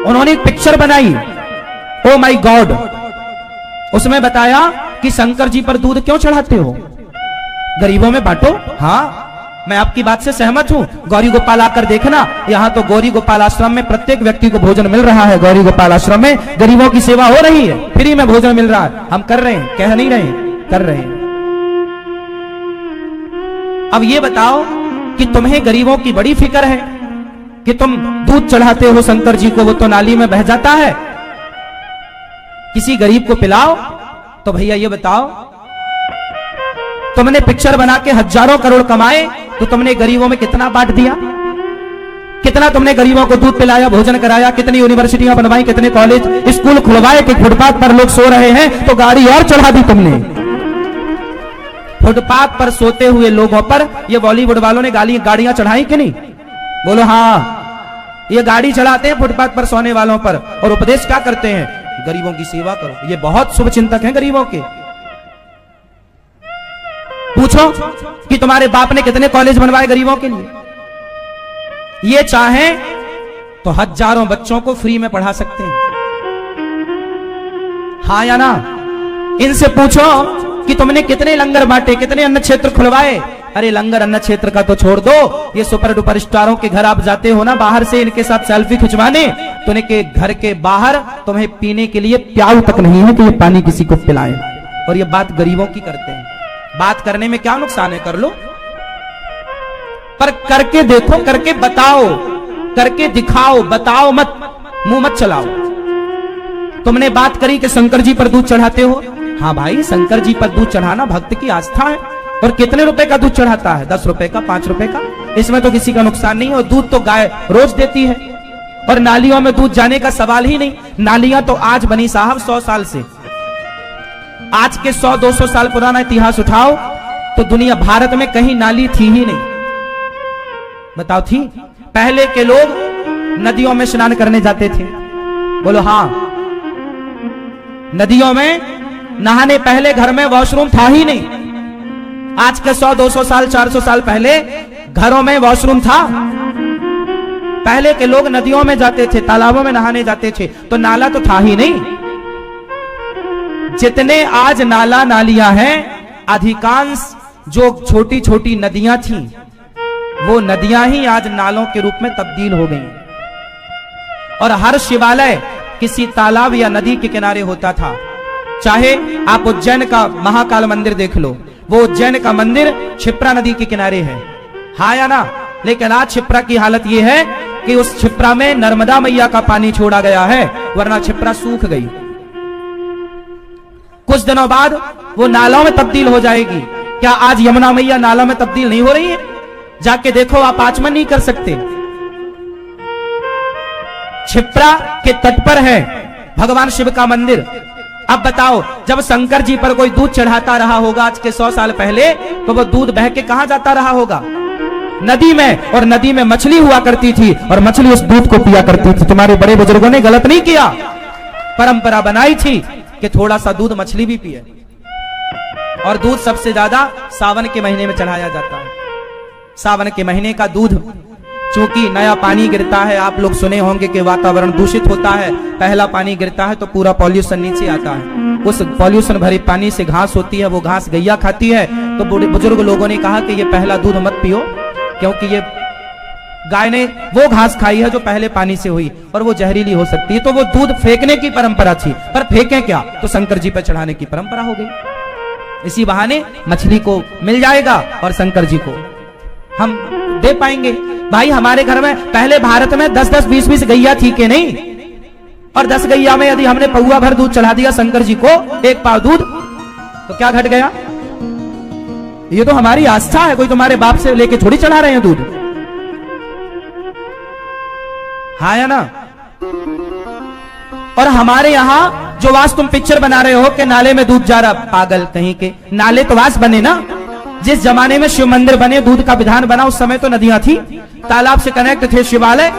उन्होंने एक पिक्चर बनाई, ओ माय गॉड, उसमें बताया कि शंकर जी पर दूध क्यों चढ़ाते हो, गरीबों में बांटो। हाँ, मैं आपकी बात से सहमत हूँ। गौरी गोपाल आकर देखना, यहाँ तो गौरी गोपाल आश्रम में प्रत्येक व्यक्ति को भोजन मिल रहा है। गौरी गोपाल आश्रम में गरीबों की सेवा हो रही है, फ्री में भोजन मिल रहा है। हम कर रहे हैं, कह नहीं रहे, कर रहे हैं। अब ये बताओ कि तुम्हें गरीबों की बड़ी फिक्र है कि तुम दूध चढ़ाते हो शंकर जी को, वो तो नाली में बह जाता है, किसी गरीब को पिलाओ। तो भैया ये बताओ तुमने पिक्चर बना के हजारों करोड़ कमाए, तो तुमने गरीबों में कितना बांट दिया? कितना तुमने गरीबों को दूध पिलाया, भोजन कराया, कितनी यूनिवर्सिटियां बनवाई, कितने कॉलेज स्कूल खुलवाए कि फुटपाथ पर लोग सो रहे हैं तो गाड़ी और चढ़ा दी तुमने। फुटपाथ पर सोते हुए लोगों पर ये बॉलीवुड वालों ने गाड़ियां चढ़ाई कि नहीं? बोलो हाँ, ये गाड़ी चढ़ाते हैं फुटपाथ पर सोने वालों पर, और उपदेश क्या करते हैं? गरीबों की सेवा करो। ये बहुत शुभ चिंतक हैं गरीबों के। पूछो कि तुम्हारे बाप ने कितने कॉलेज बनवाए गरीबों के लिए? ये चाहे तो हजारों बच्चों को फ्री में पढ़ा सकते हैं, हाँ या ना? इनसे पूछो कि तुमने कितने लंगर बांटे, कितने अन्न क्षेत्र खुलवाए? अरे लंगर अन्न क्षेत्र का तो छोड़ दो, ये सुपर डुपर स्टारों के घर आप जाते हो ना बाहर से इनके साथ सेल्फी खिंचवाने, तो इनके घर के बाहर तुम्हें पीने के लिए प्याऊ तक नहीं है कि ये पानी किसी को पिलाएं। और ये बात गरीबों की करते हैं। बात करने में क्या नुकसान है? कर लो, पर करके देखो, करके बताओ, करके दिखाओ, बताओ मत, मुंह मत चलाओ। तुमने बात करी कि शंकर जी पर दूध चढ़ाते हो, हाँ भाई शंकर जी पर दूध चढ़ाना भक्त की आस्था है। और कितने रुपए का दूध चढ़ाता है? 10 रुपए का, 5 रुपए का, इसमें तो किसी का नुकसान नहीं है। और दूध तो गाय रोज देती है, और नालियों में दूध जाने का सवाल ही नहीं। नालियां तो आज बनी साहब 100 साल से। आज के 100-200 साल पुराना इतिहास उठाओ तो दुनिया भारत में कहीं नाली थी ही नहीं। बताओ थी? पहले के लोग नदियों में स्नान करने जाते थे, बोलो हाँ। नदियों में नहाने पहले घर में वॉशरूम था ही नहीं। आज के 100-200 साल 400 साल पहले घरों में वॉशरूम था। पहले के लोग नदियों में जाते थे, तालाबों में नहाने जाते थे, तो नाला तो था ही नहीं। जितने आज नाला नालियां हैं, अधिकांश जो छोटी छोटी नदियां थी, वो नदियां ही आज नालों के रूप में तब्दील हो गई। और हर शिवालय किसी तालाब या नदी के किनारे होता था। चाहे आप उज्जैन का महाकाल मंदिर देख लो, वो उज्जैन का मंदिर क्षिप्रा नदी के किनारे है, हाँ या ना? लेकिन आज क्षिप्रा की हालत यह है कि उस क्षिप्रा में नर्मदा मैया का पानी छोड़ा गया है, वरना क्षिप्रा सूख गई। कुछ दिनों बाद वो नालों में तब्दील हो जाएगी। क्या आज यमुना मैया नालों में तब्दील नहीं हो रही है? जाके देखो, आप आचमन नहीं कर सकते। क्षिप्रा के तट पर है भगवान शिव का मंदिर। अब बताओ, जब शंकर जी पर कोई दूध चढ़ाता रहा होगा आज के 100 साल पहले, तो वो दूध बह के कहां जाता रहा होगा? नदी में। और नदी में मछली हुआ करती थी, और मछली उस दूध को पिया करती थी। तुम्हारे बड़े बुजुर्गों ने गलत नहीं किया, परंपरा बनाई थी कि थोड़ा सा दूध मछली भी पिए। और दूध सबसे ज्यादा सावन के महीने में चढ़ाया जाता है। सावन के महीने का दूध, चूंकि नया पानी गिरता है, आप लोग सुने होंगे कि वातावरण दूषित होता है। पहला पानी गिरता है तो पूरा पॉल्यूशन नीचे आता है। उस पॉल्यूशन भरे पानी से घास होती है, वो घास गैया खाती है। तो बूढ़े बुजुर्ग लोगों ने कहा कि ये पहला दूध मत पियो, क्योंकि ये गाय ने वो घास खाई है जो पहले पानी से हुई, और वो जहरीली हो सकती है। तो वो दूध फेंकने की परंपरा थी, पर फेंके क्या? तो शंकर जी पर चढ़ाने की परंपरा हो गई। इसी बहाने मछली को मिल जाएगा और शंकर जी को हम दे पाएंगे। भाई हमारे घर में पहले भारत में 10-10, 20-20 गैया थी कि नहीं? और 10 गैया में यदि हमने पौवा भर दूध चढ़ा दिया शंकर जी को, 1 पाव दूध, तो क्या घट गया? ये तो हमारी आस्था है, कोई तुम्हारे बाप से लेके थोड़ी चढ़ा रहे हैं दूध, हाँ या ना? और हमारे यहां जो वास तुम पिक्चर बना रहे हो कि नाले में दूध जा रहा, पागल कहीं के। नाले तो वास बने ना। जिस जमाने में शिव मंदिर बने, दूध का विधान बना, उस समय तो नदियां थी, तालाब से कनेक्ट थे शिवालय।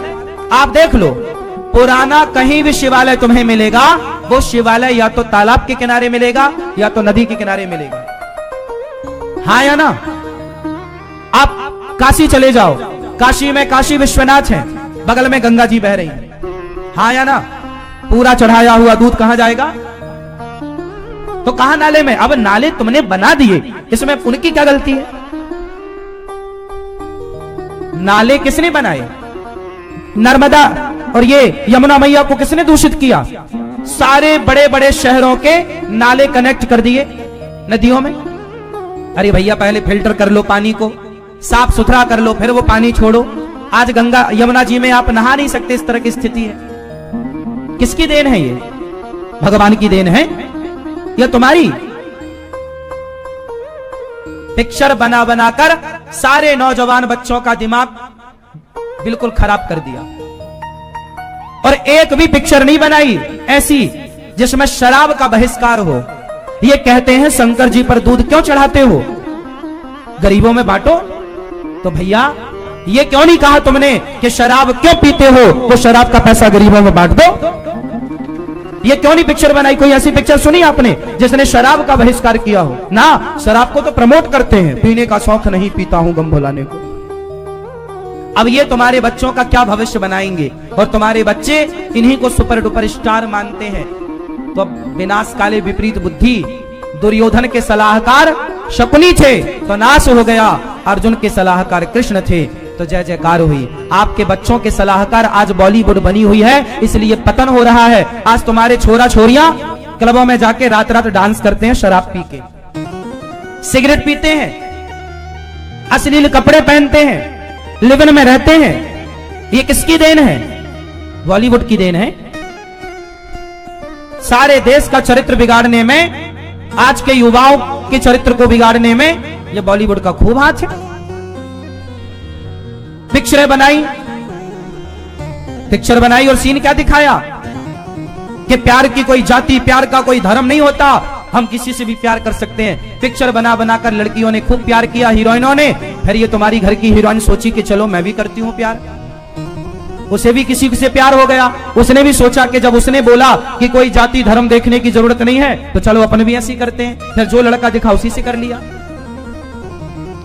आप देख लो, पुराना कहीं भी शिवालय तुम्हें मिलेगा, वो शिवालय या तो तालाब के किनारे मिलेगा या तो नदी के किनारे मिलेगा, हाँ या ना? आप काशी चले जाओ, काशी में काशी विश्वनाथ है, बगल में गंगा जी बह रही है, हाँ या ना? पूरा चढ़ाया हुआ दूध कहां जाएगा? तो कहां नाले में? अब नाले तुमने बना दिए, इसमें उनकी क्या गलती है? नाले किसने बनाए? नर्मदा और ये यमुना मैया को किसने दूषित किया? सारे बड़े बड़े शहरों के नाले कनेक्ट कर दिए नदियों में। अरे भैया पहले फिल्टर कर लो पानी को, साफ सुथरा कर लो, फिर वो पानी छोड़ो। आज गंगा यमुना जी में आप नहा नहीं सकते, इस तरह की स्थिति है। किसकी देन है ये? भगवान की देन है या तुम्हारी? पिक्चर बना बनाकर सारे नौजवान बच्चों का दिमाग बिल्कुल खराब कर दिया। और एक भी पिक्चर नहीं बनाई ऐसी जिसमें शराब का बहिष्कार हो। ये कहते हैं शंकर जी पर दूध क्यों चढ़ाते हो, गरीबों में बांटो। तो भैया ये क्यों नहीं कहा तुमने कि शराब क्यों पीते हो, वो शराब का पैसा गरीबों में बांट दो। ये क्यों नहीं पिक्चर बनाई, कोई ऐसी पिक्चर सुनी आपने जिसने शराब का बहिष्कार किया हो? ना, शराब को तो प्रमोट करते हैं, पीने का शौक नहीं, पीता हूं गम भुलाने को। अब ये तुम्हारे बच्चों का क्या भविष्य बनाएंगे, और तुम्हारे बच्चे इन्हीं को सुपर डुपर स्टार मानते हैं। तो अब विनाश काले विपरीत बुद्धि, दुर्योधन के सलाहकार शकुनी थे तो नाश हो गया, अर्जुन के सलाहकार कृष्ण थे तो जय जयकार हुई। आपके बच्चों के सलाहकार आज बॉलीवुड बनी हुई है, इसलिए पतन हो रहा है। आज तुम्हारे छोरा छोरियां क्लबों में जाके रात रात डांस करते हैं, शराब पी के, सिगरेट पीते हैं, अश्लील कपड़े पहनते हैं, लिव-इन में रहते हैं। ये किसकी देन है? बॉलीवुड की देन है। सारे देश का चरित्र बिगाड़ने में, आज के युवाओं के चरित्र को बिगाड़ने में ये बॉलीवुड का खूब हाथ है। पिक्चर बनाई और सीन क्या दिखाया कि प्यार की कोई जाति, प्यार का कोई धर्म नहीं होता, हम किसी से भी प्यार कर सकते हैं। पिक्चर बना बनाकर लड़कियों ने खूब प्यार किया, हीरोइनों ने। फिर ये तुम्हारी घर की हीरोइन सोची कि चलो मैं भी करती हूं प्यार, उसे भी किसी से प्यार हो गया। उसने भी सोचा कि जब उसने बोला कि कोई जाति धर्म देखने की जरूरत नहीं है तो चलो अपन भी ऐसी करते हैं। फिर जो लड़का दिखा उसी से कर लिया।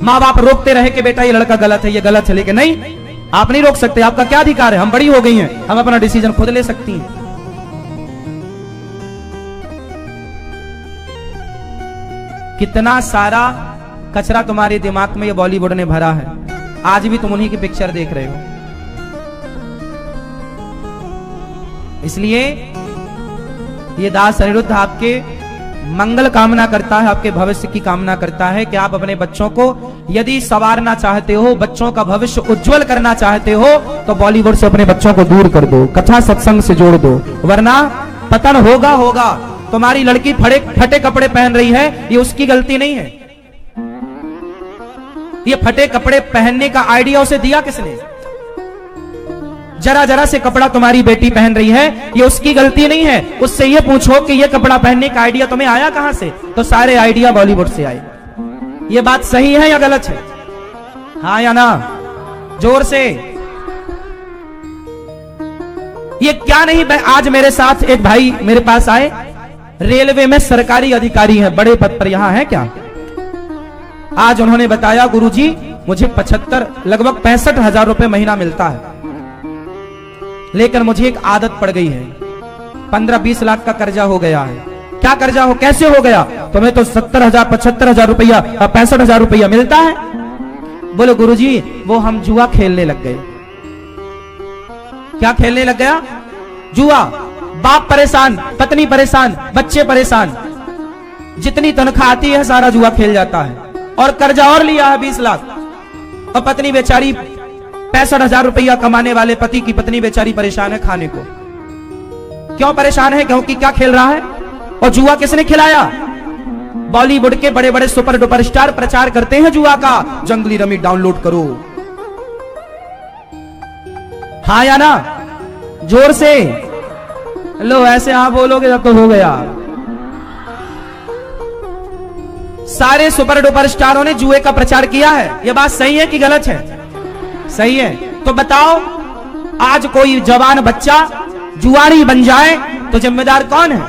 माँ बाप रोकते रहे कि बेटा ये लड़का गलत है, ये गलत है, लेकिन नहीं, आप नहीं रोक सकते, आपका क्या अधिकार है, हम बड़ी हो गई हैं, हम अपना डिसीजन खुद ले सकती हैं। कितना सारा कचरा तुम्हारे दिमाग में ये बॉलीवुड ने भरा है, आज भी तुम उन्हीं की पिक्चर देख रहे हो। इसलिए ये दास अनिरुद्ध आपके मंगल कामना करता है, आपके भविष्य की कामना करता है कि आप अपने बच्चों को यदि संवारना चाहते हो, बच्चों का भविष्य उज्जवल करना चाहते हो, तो बॉलीवुड से अपने बच्चों को दूर कर दो, कथा सत्संग से जोड़ दो, वरना पतन होगा। तुम्हारी लड़की फटे कपड़े पहन रही है, ये उसकी गलती नहीं है। ये फटे कपड़े पहनने का आइडिया उसे दिया किसने? जरा जरा से कपड़ा तुम्हारी बेटी पहन रही है, ये उसकी गलती नहीं है। उससे ये पूछो कि ये कपड़ा पहनने का आइडिया तुम्हें आया कहां से? तो सारे आइडिया बॉलीवुड से आए। ये बात सही है या गलत है? हाँ या ना? जोर से। ये क्या नहीं, आज मेरे साथ एक भाई मेरे पास आए, रेलवे में सरकारी अधिकारी हैं, बड़े पद पर यहां है क्या। आज उन्होंने बताया, गुरुजी मुझे 75 लगभग 65,000 रुपए महीना मिलता है, लेकिन मुझे एक आदत पड़ गई है, 15-20 लाख का कर्जा हो गया है। क्या कर्जा हो, कैसे हो गया? तुम्हें तो 70,000 75,000 रुपया 65,000 रुपया मिलता है। बोलो गुरुजी वो हम जुआ खेलने लग गए। क्या खेलने लग गया? जुआ। बाप परेशान, पत्नी परेशान, बच्चे परेशान, जितनी तनख्वाह आती है सारा जुआ खेल जाता है, और कर्जा और लिया है 20 लाख। और पत्नी बेचारी 65,000 रुपया कमाने वाले पति की पत्नी बेचारी परेशान है खाने को। क्यों परेशान है? क्योंकि क्या खेल रहा है? और जुआ किसने खिलाया? बॉलीवुड के बड़े बड़े सुपर डुपर स्टार प्रचार करते हैं जुआ का, जंगली रमी डाउनलोड करो। हाँ या ना? जोर से लो, ऐसे हाँ बोलोगे जब तो हो गया। सारे सुपर डुपर स्टारों ने जुए का प्रचार किया है। यह बात सही है कि गलत है? सही है। तो बताओ, आज कोई जवान बच्चा जुआरी बन जाए तो जिम्मेदार कौन है?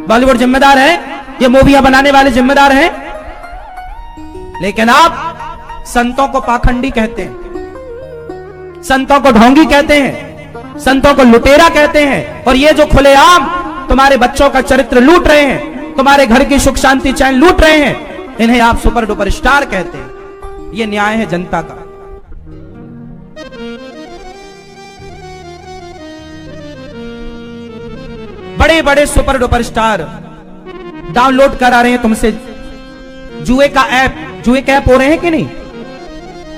बॉलीवुड जिम्मेदार है? ये मूवियां बनाने वाले जिम्मेदार हैं? लेकिन आप संतों को पाखंडी कहते हैं, संतों को ढोंगी कहते हैं, संतों को लुटेरा कहते हैं, और ये जो खुलेआम तुम्हारे बच्चों का चरित्र लूट रहे हैं, तुम्हारे घर की सुख शांति चैन लूट रहे हैं, इन्हें आप सुपर डुपर स्टार कहते हैं। ये न्याय है जनता का? बड़े बड़े सुपर डुपर स्टार डाउनलोड करा रहे हैं तुमसे जुए का ऐप, जुए के ऐप हो रहे हैं कि नहीं?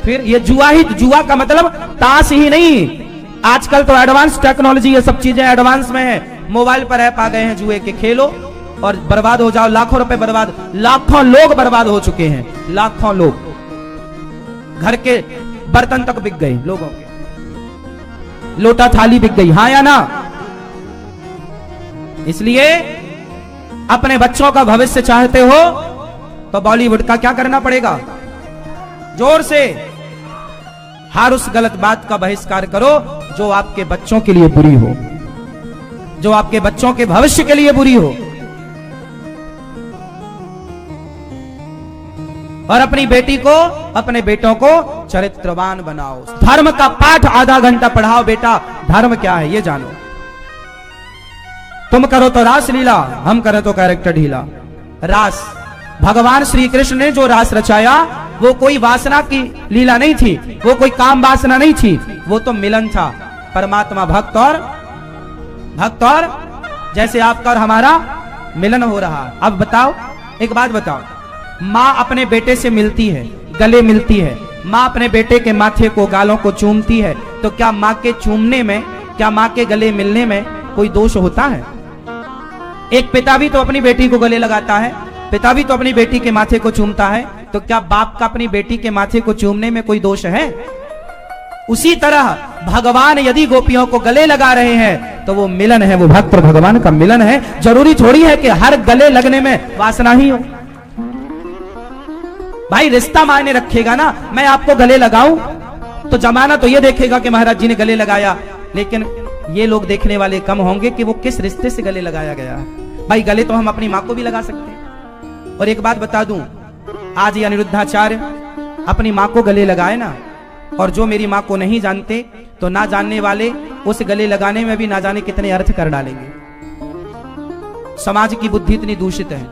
फिर ये जुआ का मतलब ताश ही नहीं, आजकल तो एडवांस टेक्नोलॉजी, ये सब चीजें एडवांस में है। मोबाइल पर ऐप आ गए हैं जुए के, खेलो और बर्बाद हो जाओ, लाखों रुपए बर्बाद, लाखों लोग बर्बाद हो चुके हैं, लाखों लोग, घर के बर्तन तक बिक गए लोगों के, लोटा थाली बिक गई, हाँ या ना। इसलिए अपने बच्चों का भविष्य चाहते हो तो बॉलीवुड का क्या करना पड़ेगा, जोर से हर उस गलत बात का बहिष्कार करो जो आपके बच्चों के लिए बुरी हो, जो आपके बच्चों के भविष्य के लिए बुरी हो। और अपनी बेटी को, अपने बेटों को चरित्रवान बनाओ। धर्म का पाठ आधा घंटा पढ़ाओ, बेटा धर्म क्या है ये जानो। तुम करो तो रास लीला, हम करें तो कैरेक्टर ढीला। रास, भगवान श्री कृष्ण ने जो रास रचाया वो कोई वासना की लीला नहीं थी, वो कोई काम वासना नहीं थी, वो तो मिलन था परमात्मा भक्त और जैसे आपका और हमारा मिलन हो रहा। अब बताओ, एक बात बताओ, माँ अपने बेटे से मिलती है, गले मिलती है, माँ अपने बेटे के माथे को, गालों को चूमती है, तो क्या माँ के चूमने में, क्या माँ के गले मिलने में कोई दोष होता है? एक पिता भी तो अपनी बेटी को गले लगाता है, पिता भी तो अपनी बेटी के माथे को चूमता है, तो क्या बाप का अपनी बेटी के माथे को चूमने में कोई दोष है? उसी तरह भगवान यदि गोपियों को गले लगा रहे हैं तो वो मिलन है, वो भक्त और भगवान का मिलन है। जरूरी थोड़ी है कि हर गले लगने में वासना ही हो। भाई रिश्ता मायने रखेगा ना, मैं आपको गले लगाऊं तो जमाना तो ये देखेगा कि महाराज जी ने गले लगाया, लेकिन ये लोग देखने वाले कम होंगे कि वो किस रिश्ते से गले लगाया गया है। भाई गले तो हम अपनी माँ को भी लगा सकते हैं। और एक बात बता दूं, आज ये अनिरुद्धाचार्य अपनी माँ को गले लगाए ना, और जो मेरी माँ को नहीं जानते तो ना जानने वाले उस गले लगाने में भी ना जाने कितने अर्थ कर डालेंगे। समाज की बुद्धि इतनी दूषित है,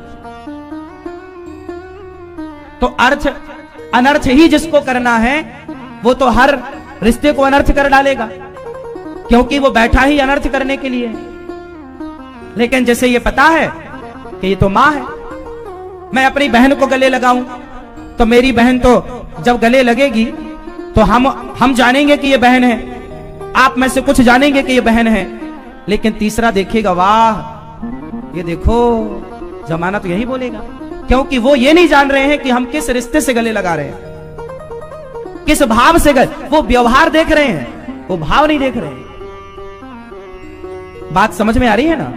तो अर्थ अनर्थ ही जिसको करना है वो तो हर रिश्ते को अनर्थ कर डालेगा, क्योंकि वो बैठा ही अनर्थ करने के लिए। लेकिन जैसे ये पता है कि ये तो माँ है, मैं अपनी बहन को गले लगाऊं तो मेरी बहन तो जब गले लगेगी तो हम जानेंगे कि ये बहन है, आप में से कुछ जानेंगे कि ये बहन है, लेकिन तीसरा देखेगा, वाह ये देखो, जमाना तो यही बोलेगा, क्योंकि वो ये नहीं जान रहे हैं कि हम किस रिश्ते से गले लगा रहे हैं, किस भाव से गले, वो व्यवहार देख रहे हैं, वो भाव नहीं देख रहे हैं। बात समझ में आ रही है ना?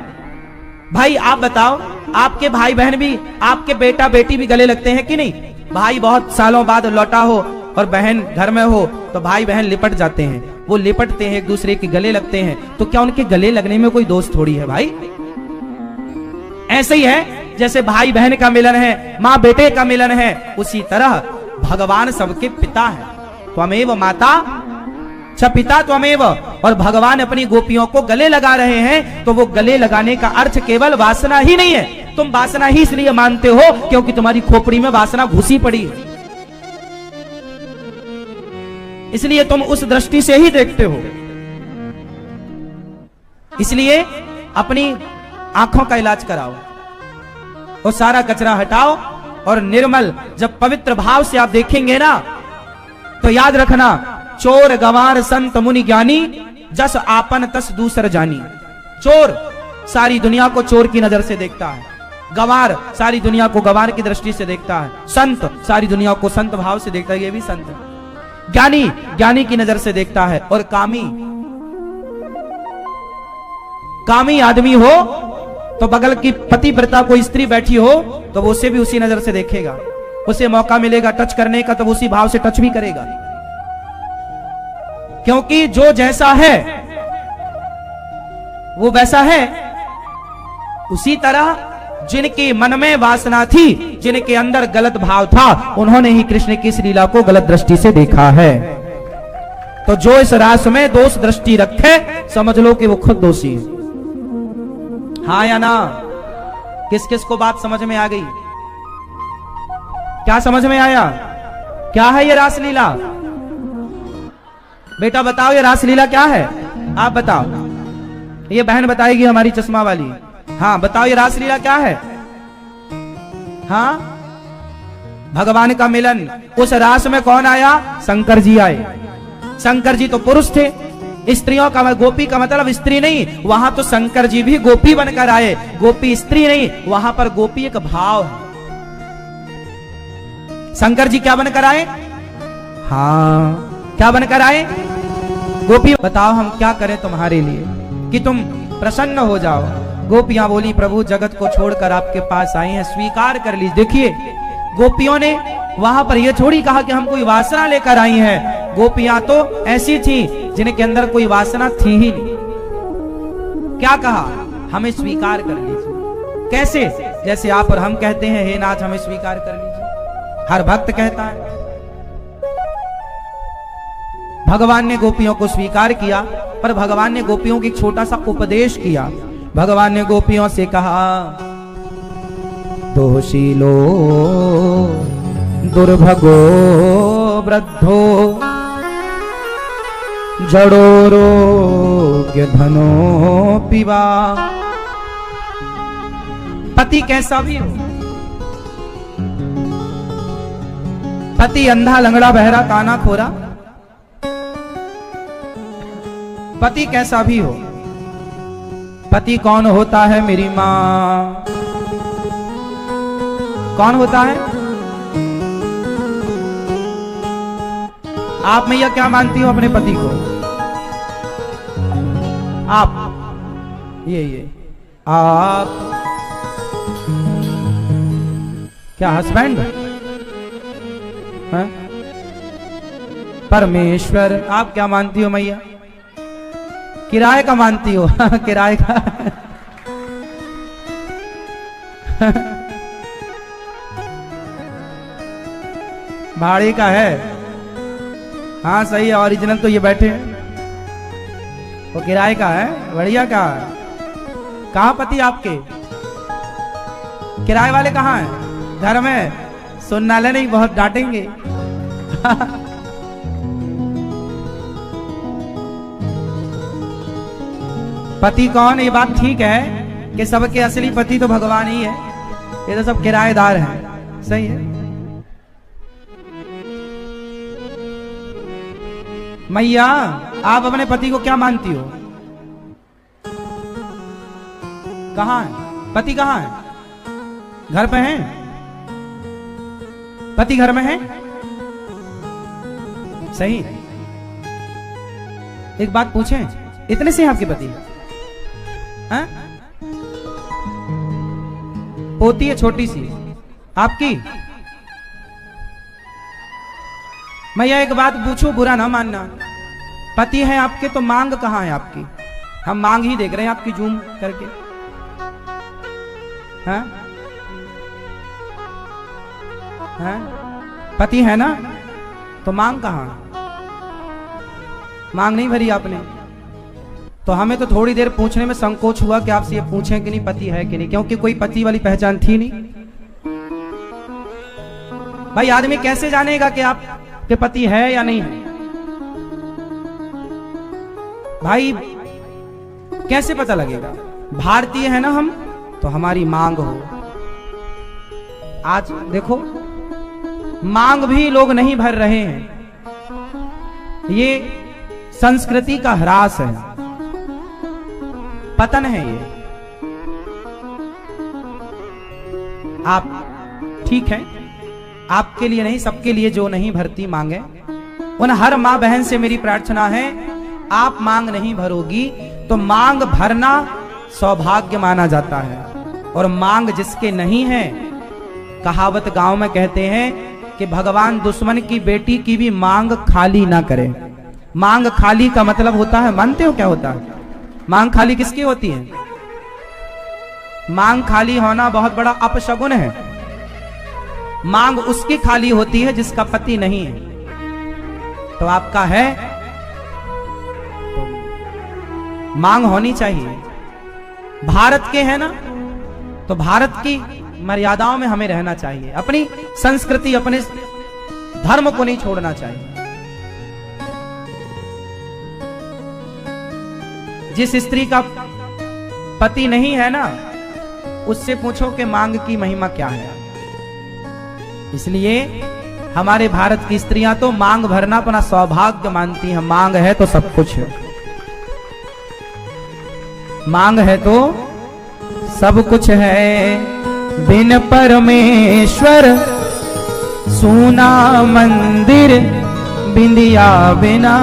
भाई आप बताओ, आपके भाई बहन भी, आपके बेटा बेटी भी गले लगते हैं कि नहीं? भाई बहुत सालों बाद लौटा हो और बहन घर में हो तो भाई बहन लिपट जाते हैं, वो लिपटते हैं, एक दूसरे के गले लगते हैं, तो क्या उनके गले लगने में कोई दोष थोड़ी है भाई? ऐसे ही है जैसे भाई बहन का मिलन है, माँ बेटे का मिलन है, उसी तरह भगवान सबके पिता है। त्वमेव माता च पिता त्वमेव, और भगवान अपनी गोपियों को गले लगा रहे हैं, तो वो गले लगाने का अर्थ केवल वासना ही नहीं है। तुम वासना ही इसलिए मानते हो क्योंकि तुम्हारी खोपड़ी में वासना घुसी पड़ी है, इसलिए तुम उस दृष्टि से ही देखते हो। इसलिए अपनी आंखों का इलाज कराओ और सारा कचरा हटाओ, और निर्मल जब पवित्र भाव से आप देखेंगे ना तो याद रखना, चोर गंवार संत मुनि ज्ञानी, जस आपन तस दूसर जानी। चोर सारी दुनिया को चोर की नजर से देखता है, गंवार सारी दुनिया को गंवार की दृष्टि से देखता है, संत सारी दुनिया को संत भाव से देखता है, ये भी संत है। ज्ञानी ज्ञानी की नजर से देखता है, और कामी आदमी हो तो बगल की पतिव्रता कोई स्त्री बैठी हो तो वो उसे भी उसी नजर से देखेगा, उसे मौका मिलेगा टच करने का तो उसी भाव से टच भी करेगा, क्योंकि जो जैसा है वो वैसा है। उसी तरह जिनके मन में वासना थी, जिनके अंदर गलत भाव था, उन्होंने ही कृष्ण की इस लीला को गलत दृष्टि से देखा है। तो जो इस रास में दोष दृष्टि रखे, समझ लो कि वो खुद दोषी है। हाँ या ना? किस किस को बात समझ में आ गई? क्या समझ में आया? क्या है ये रासलीला? बेटा बताओ, ये रासलीला क्या है? आप बताओ। ये बहन बताएगी हमारी चश्मा वाली। हाँ बताओ, ये रासलीला क्या है? हाँ, भगवान का मिलन। उस रास में कौन आया? शंकर जी आए। शंकर जी तो पुरुष थे, स्त्रियों का, गोपी का मतलब स्त्री नहीं, वहां तो शंकर जी भी गोपी बनकर आए। गोपी स्त्री नहीं, वहां पर गोपी एक भाव है। शंकर जी क्या बनकर आए? हाँ, क्या बनकर आए? गोपी। बताओ हम क्या करें तुम्हारे लिए कि तुम प्रसन्न हो जाओ। गोपियां बोली, प्रभु जगत को छोड़कर आपके पास आई हैं, स्वीकार कर लीजिए। देखिए गोपियों ने वहां पर यह थोड़ी कहा कि हम कोई वासना लेकर आई हैं। गोपियां तो ऐसी थी जिनके अंदर कोई वासना थी ही नहीं। क्या कहा? हमें स्वीकार कर लीजिए। कैसे? जैसे आप और हम कहते हैं, हे नाथ हमें स्वीकार कर लीजिए। हर भक्त कहता है। भगवान ने गोपियों को स्वीकार किया, पर भगवान ने गोपियों को एक छोटा सा उपदेश किया। भगवान ने गोपियों से कहा, दोषीलो दुर्भगो वृद्धो जड़ो रोग्य धनो पिवा। पति कैसा भी हो, पति अंधा लंगड़ा बहरा काना खोरा, पति कैसा भी हो, पति कौन होता है? मेरी मां। कौन होता है? आप मैया क्या मानती हो अपने पति को? आप ये आप क्या हस्बैंड है? परमेश्वर। आप क्या मानती हो मैया? किराए का मानती हो? किराए का। भाड़े का है। हाँ सही है, ओरिजिनल तो ये बैठे हैं, वो किराए का है। बढ़िया। का कहाँ पति आपके? किराए वाले कहाँ हैं? घर में? सुनना ले नहीं, बहुत डांटेंगे। पति कौन? ये बात ठीक है कि सबके असली पति तो भगवान ही है, ये तो सब किराएदार हैं। सही है। मैया आप अपने पति को क्या मानती हो? कहाँ है पति? कहाँ है? घर पे हैं? पति घर में है? सही। एक बात पूछें, इतने से आपके पति? हाँ? पोती है छोटी सी आपकी? मैया एक बात पूछूं, बुरा ना मानना। पति है आपके तो मांग कहाँ है आपकी? हम मांग ही देख रहे हैं आपकी, जूम करके। हाँ? हाँ? पति है ना, तो मांग कहाँ? मांग नहीं भरी आपने। तो हमें तो थोड़ी देर पूछने में संकोच हुआ कि आपसे ये पूछें कि नहीं पति है कि नहीं, क्योंकि कोई पति वाली पहचान थी नहीं। भाई आदमी कैसे जानेगा कि आप के पति है या नहीं है? भाई कैसे पता लगेगा? भारतीय है ना हम, तो हमारी मांग हो। आज देखो मांग भी लोग नहीं भर रहे हैं। ये संस्कृति का ह्रास है, पतन है ये। आप ठीक है, आपके लिए नहीं, सबके लिए जो नहीं भरती मांगे, उन हर मां बहन से मेरी प्रार्थना है, आप मांग नहीं भरोगी तो मांग भरना सौभाग्य माना जाता है। और मांग जिसके नहीं है, कहावत गांव में कहते हैं कि भगवान दुश्मन की बेटी की भी मांग खाली ना करे। मांग खाली का मतलब होता है, मानते हो क्या होता है? मांग खाली किसकी होती है? मांग खाली होना बहुत बड़ा अपशगुन है। मांग उसकी खाली होती है जिसका पति नहीं है। तो आपका है तो मांग होनी चाहिए। भारत के है ना, तो भारत की मर्यादाओं में हमें रहना चाहिए। अपनी संस्कृति, अपने धर्म को नहीं छोड़ना चाहिए। जिस स्त्री का पति नहीं है ना, उससे पूछो कि मांग की महिमा क्या है। इसलिए हमारे भारत की स्त्रियां तो मांग भरना अपना सौभाग्य मानती हैं। मांग है तो सब कुछ है। मांग है तो सब कुछ है। बिन परमेश्वर सूना मंदिर, बिंदिया बिना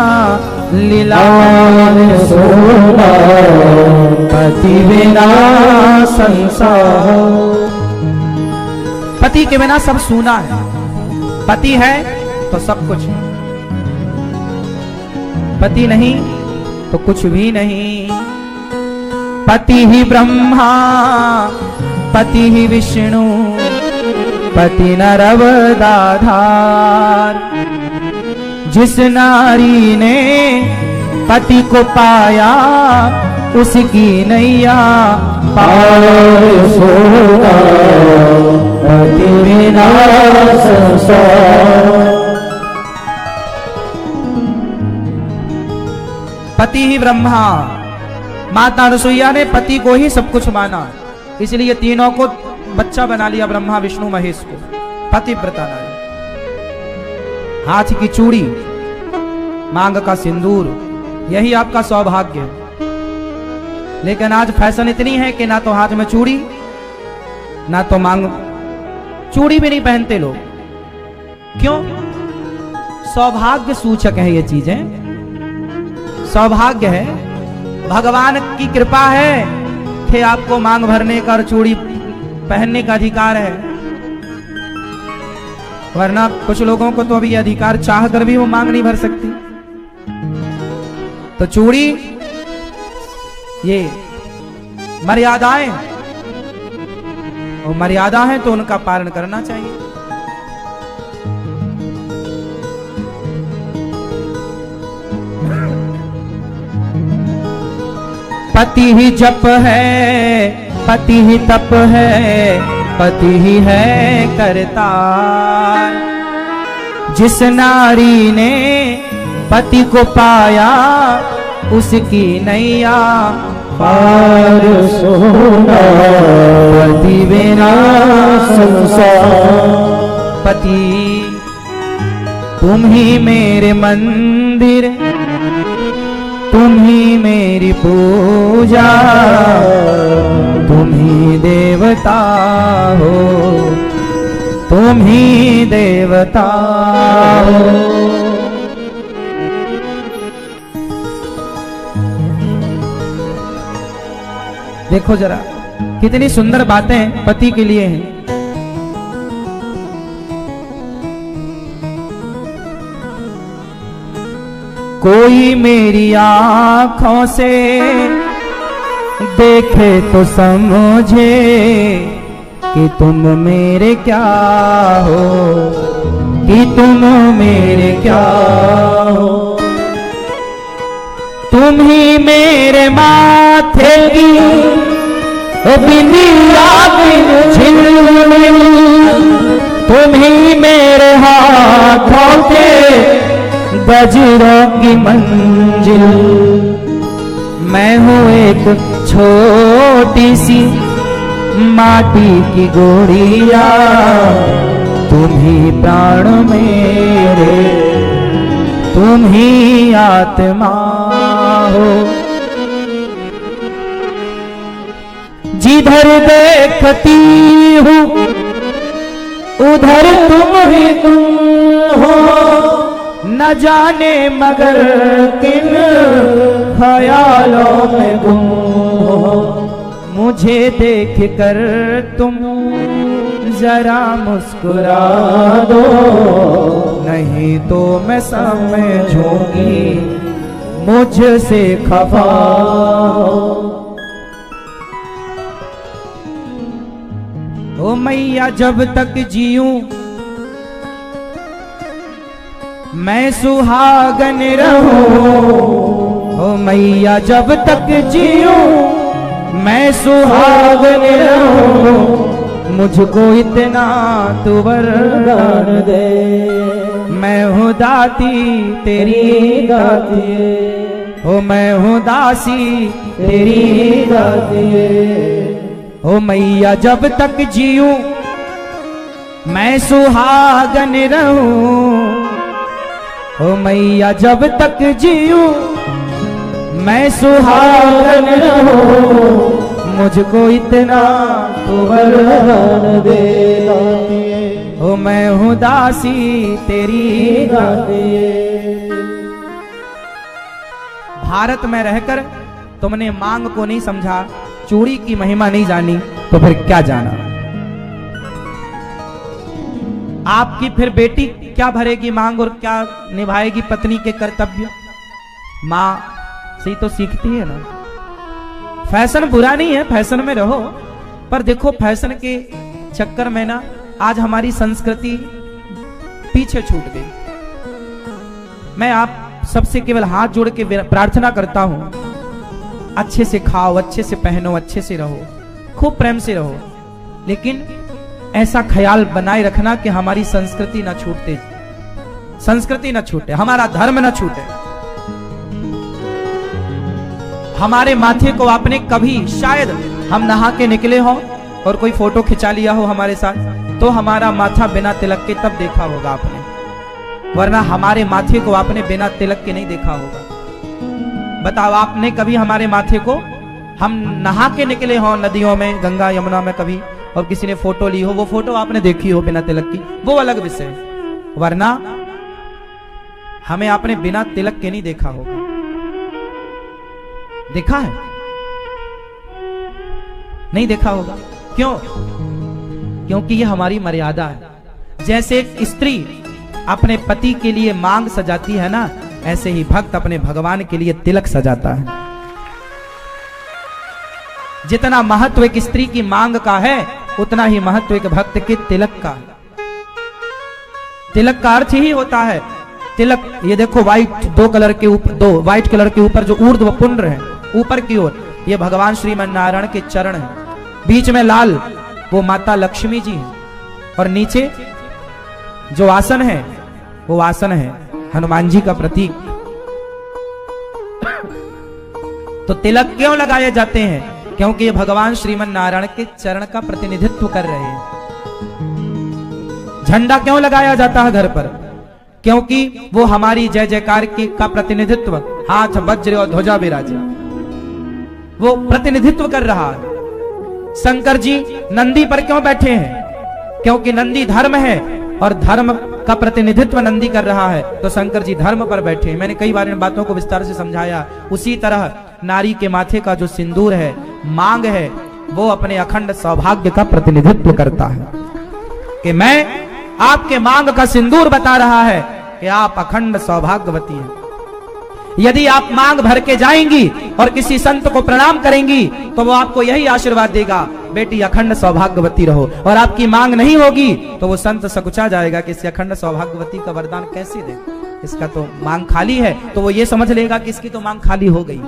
लीलान सोना, पति बिना संसार। पति के बिना सब सूना है, पति है तो सब कुछ है, पति नहीं तो कुछ भी नहीं। पति ही ब्रह्मा, पति ही विष्णु, पति नरवदाधार। जिस नारी ने पति को पाया, उसकी नैया पार सोना, पति बिना संसार। पति ही ब्रह्मा, माता रसोईया ने पति को ही सब कुछ माना, इसलिए तीनों को बच्चा बना लिया, ब्रह्मा विष्णु महेश को पतिव्रता नारी। हाथ की चूड़ी, मांग का सिंदूर, यही आपका सौभाग्य है। लेकिन आज फैशन इतनी है कि ना तो हाथ में चूड़ी, ना तो मांग, चूड़ी भी नहीं पहनते लोग। क्यों? सौभाग्य सूचक है ये चीजें, सौभाग्य है, भगवान की कृपा है कि आपको मांग भरने का और चूड़ी पहनने का अधिकार है। वरना कुछ लोगों को तो अभी अधिकार चाह कर भी वो मांग नहीं भर सकती। तो चूड़ी, ये मर्यादाएं, और मर्यादा है तो उनका पालन करना चाहिए। पति ही जप है, पति ही तप है, पति ही है करतार। जिस नारी ने पति को पाया, उसकी नैया पार सोना, पति बिना संसार। पति तुम ही मेरे मंदिर, तुम ही मेरी पूजा, तुम ही देवता हो, तुम ही देवता हो। देखो जरा कितनी सुंदर बातें पति के लिए हैं। कोई मेरी आंखों से देखे तो समझे कि तुम मेरे क्या हो, कि तुम मेरे क्या हो। तुम ही मेरे माथे की बिंदिया बिन झिलमिल, तुम ही मेरे हाथों के गजरों की मंजिल। मैं हूँ एक छोटी सी माटी की गोड़िया, तुम ही प्राण मेरे, तुम ही आत्मा हो। जिधर देखती हूँ उधर तुम ही तुम हो, न जाने मगर किन ख्यालों में गुम हो। मुझे देख कर तुम जरा मुस्कुरा दो, नहीं तो मैं समझूंगी मुझसे खफा हो। ओ मैया जब तक जीऊं मैं सुहागन रहूं, ओ मैया जब तक जीऊं मैं सुहागन रहूं। मुझको इतना तू वरदान दे, मैं हूँ दाती तेरी दाती, ओ मैं हूँ दासी तेरी दाती। ओ मैया जब तक जीऊं मैं सुहागन रहूं, ओ मैया जब तक जीऊं मैं सुहागन रहूं, मुझको इतना तो वरदान दे दातिए, ओ मैं हूँ दासी तेरी दातिए। भारत में रहकर तुमने मांग को नहीं समझा, चूड़ी की महिमा नहीं जानी, तो फिर क्या जाना। आपकी फिर बेटी क्या भरेगी मांग और क्या निभाएगी पत्नी के कर्तव्य। मां से तो सीखती है ना। फैशन बुरा नहीं है, फैशन में रहो, पर देखो फैशन के चक्कर में ना आज हमारी संस्कृति पीछे छूट गई। मैं आप सबसे केवल हाथ जोड़ के प्रार्थना करता हूं, अच्छे से खाओ, अच्छे से पहनो, अच्छे से रहो, खूब प्रेम से रहो, लेकिन ऐसा ख्याल बनाए रखना कि हमारी संस्कृति ना छूटते, संस्कृति ना छूटे, हमारा धर्म ना छूटे। हमारे माथे को आपने कभी, शायद हम नहा के निकले हो और कोई फोटो खिंचा लिया हो हमारे साथ, तो हमारा माथा बिना तिलक के तब देखा होगा आपने, वरना हमारे माथे को आपने बिना तिलक के नहीं देखा होगा। बताओ आपने कभी हमारे माथे को, हम नहा के निकले हो नदियों में, गंगा यमुना में कभी, और किसी ने फोटो ली हो, वो फोटो आपने देखी हो बिना तिलक की, वो अलग विषय, वरना हमें आपने बिना तिलक के नहीं देखा होगा। देखा है? नहीं देखा होगा। क्यों? क्योंकि ये हमारी मर्यादा है। जैसे एक स्त्री अपने पति के लिए मांग सजाती है ना, ऐसे ही भक्त अपने भगवान के लिए तिलक सजाता है। जितना महत्व एक स्त्री की मांग का है, उतना ही महत्व एक भक्त के तिलक का है। तिलक का अर्थ ही होता है तिलक। ये देखो व्हाइट, दो कलर के ऊपर, दो व्हाइट कलर के ऊपर जो ऊर्ध्व पुंड है ऊपर की ओर, ये भगवान श्रीमन नारायण के चरण है। बीच में लाल वो माता लक्ष्मी जी है, और नीचे जो आसन है वो आसन है हनुमान जी का प्रतीक। तो तिलक क्यों लगाए जाते हैं? क्योंकि ये भगवान श्रीमन नारायण के चरण का प्रतिनिधित्व कर रहे हैं। झंडा क्यों लगाया जाता है घर पर? क्योंकि वो हमारी जय जयकार की का प्रतिनिधित्व, हाथ वज्र और ध्वजा विराजे, वो प्रतिनिधित्व कर रहा है। शंकर जी नंदी पर क्यों बैठे हैं? क्योंकि नंदी धर्म है और धर्म का प्रतिनिधित्व नंदी कर रहा है, तो शंकर जी धर्म पर बैठे। मैंने कई बार इन बातों को विस्तार से समझाया। उसी तरह नारी के माथे का जो सिंदूर है, मांग है, वो अपने अखंड सौभाग्य का प्रतिनिधित्व करता है कि मैं आपके मांग का सिंदूर बता रहा है कि आप अखंड सौभाग्यवती हैं। यदि आप मांग भर के जाएंगी और किसी संत को प्रणाम करेंगी, तो वो आपको यही आशीर्वाद देगा, बेटी अखंड सौभाग्यवती रहो। और आपकी मांग नहीं होगी तो वो संत सकुचा जाएगा कि इस अखंड सौभाग्यवती का वरदान कैसे दे, इसका तो मांग खाली है, तो वो ये समझ लेगा कि इसकी तो मांग खाली हो गई।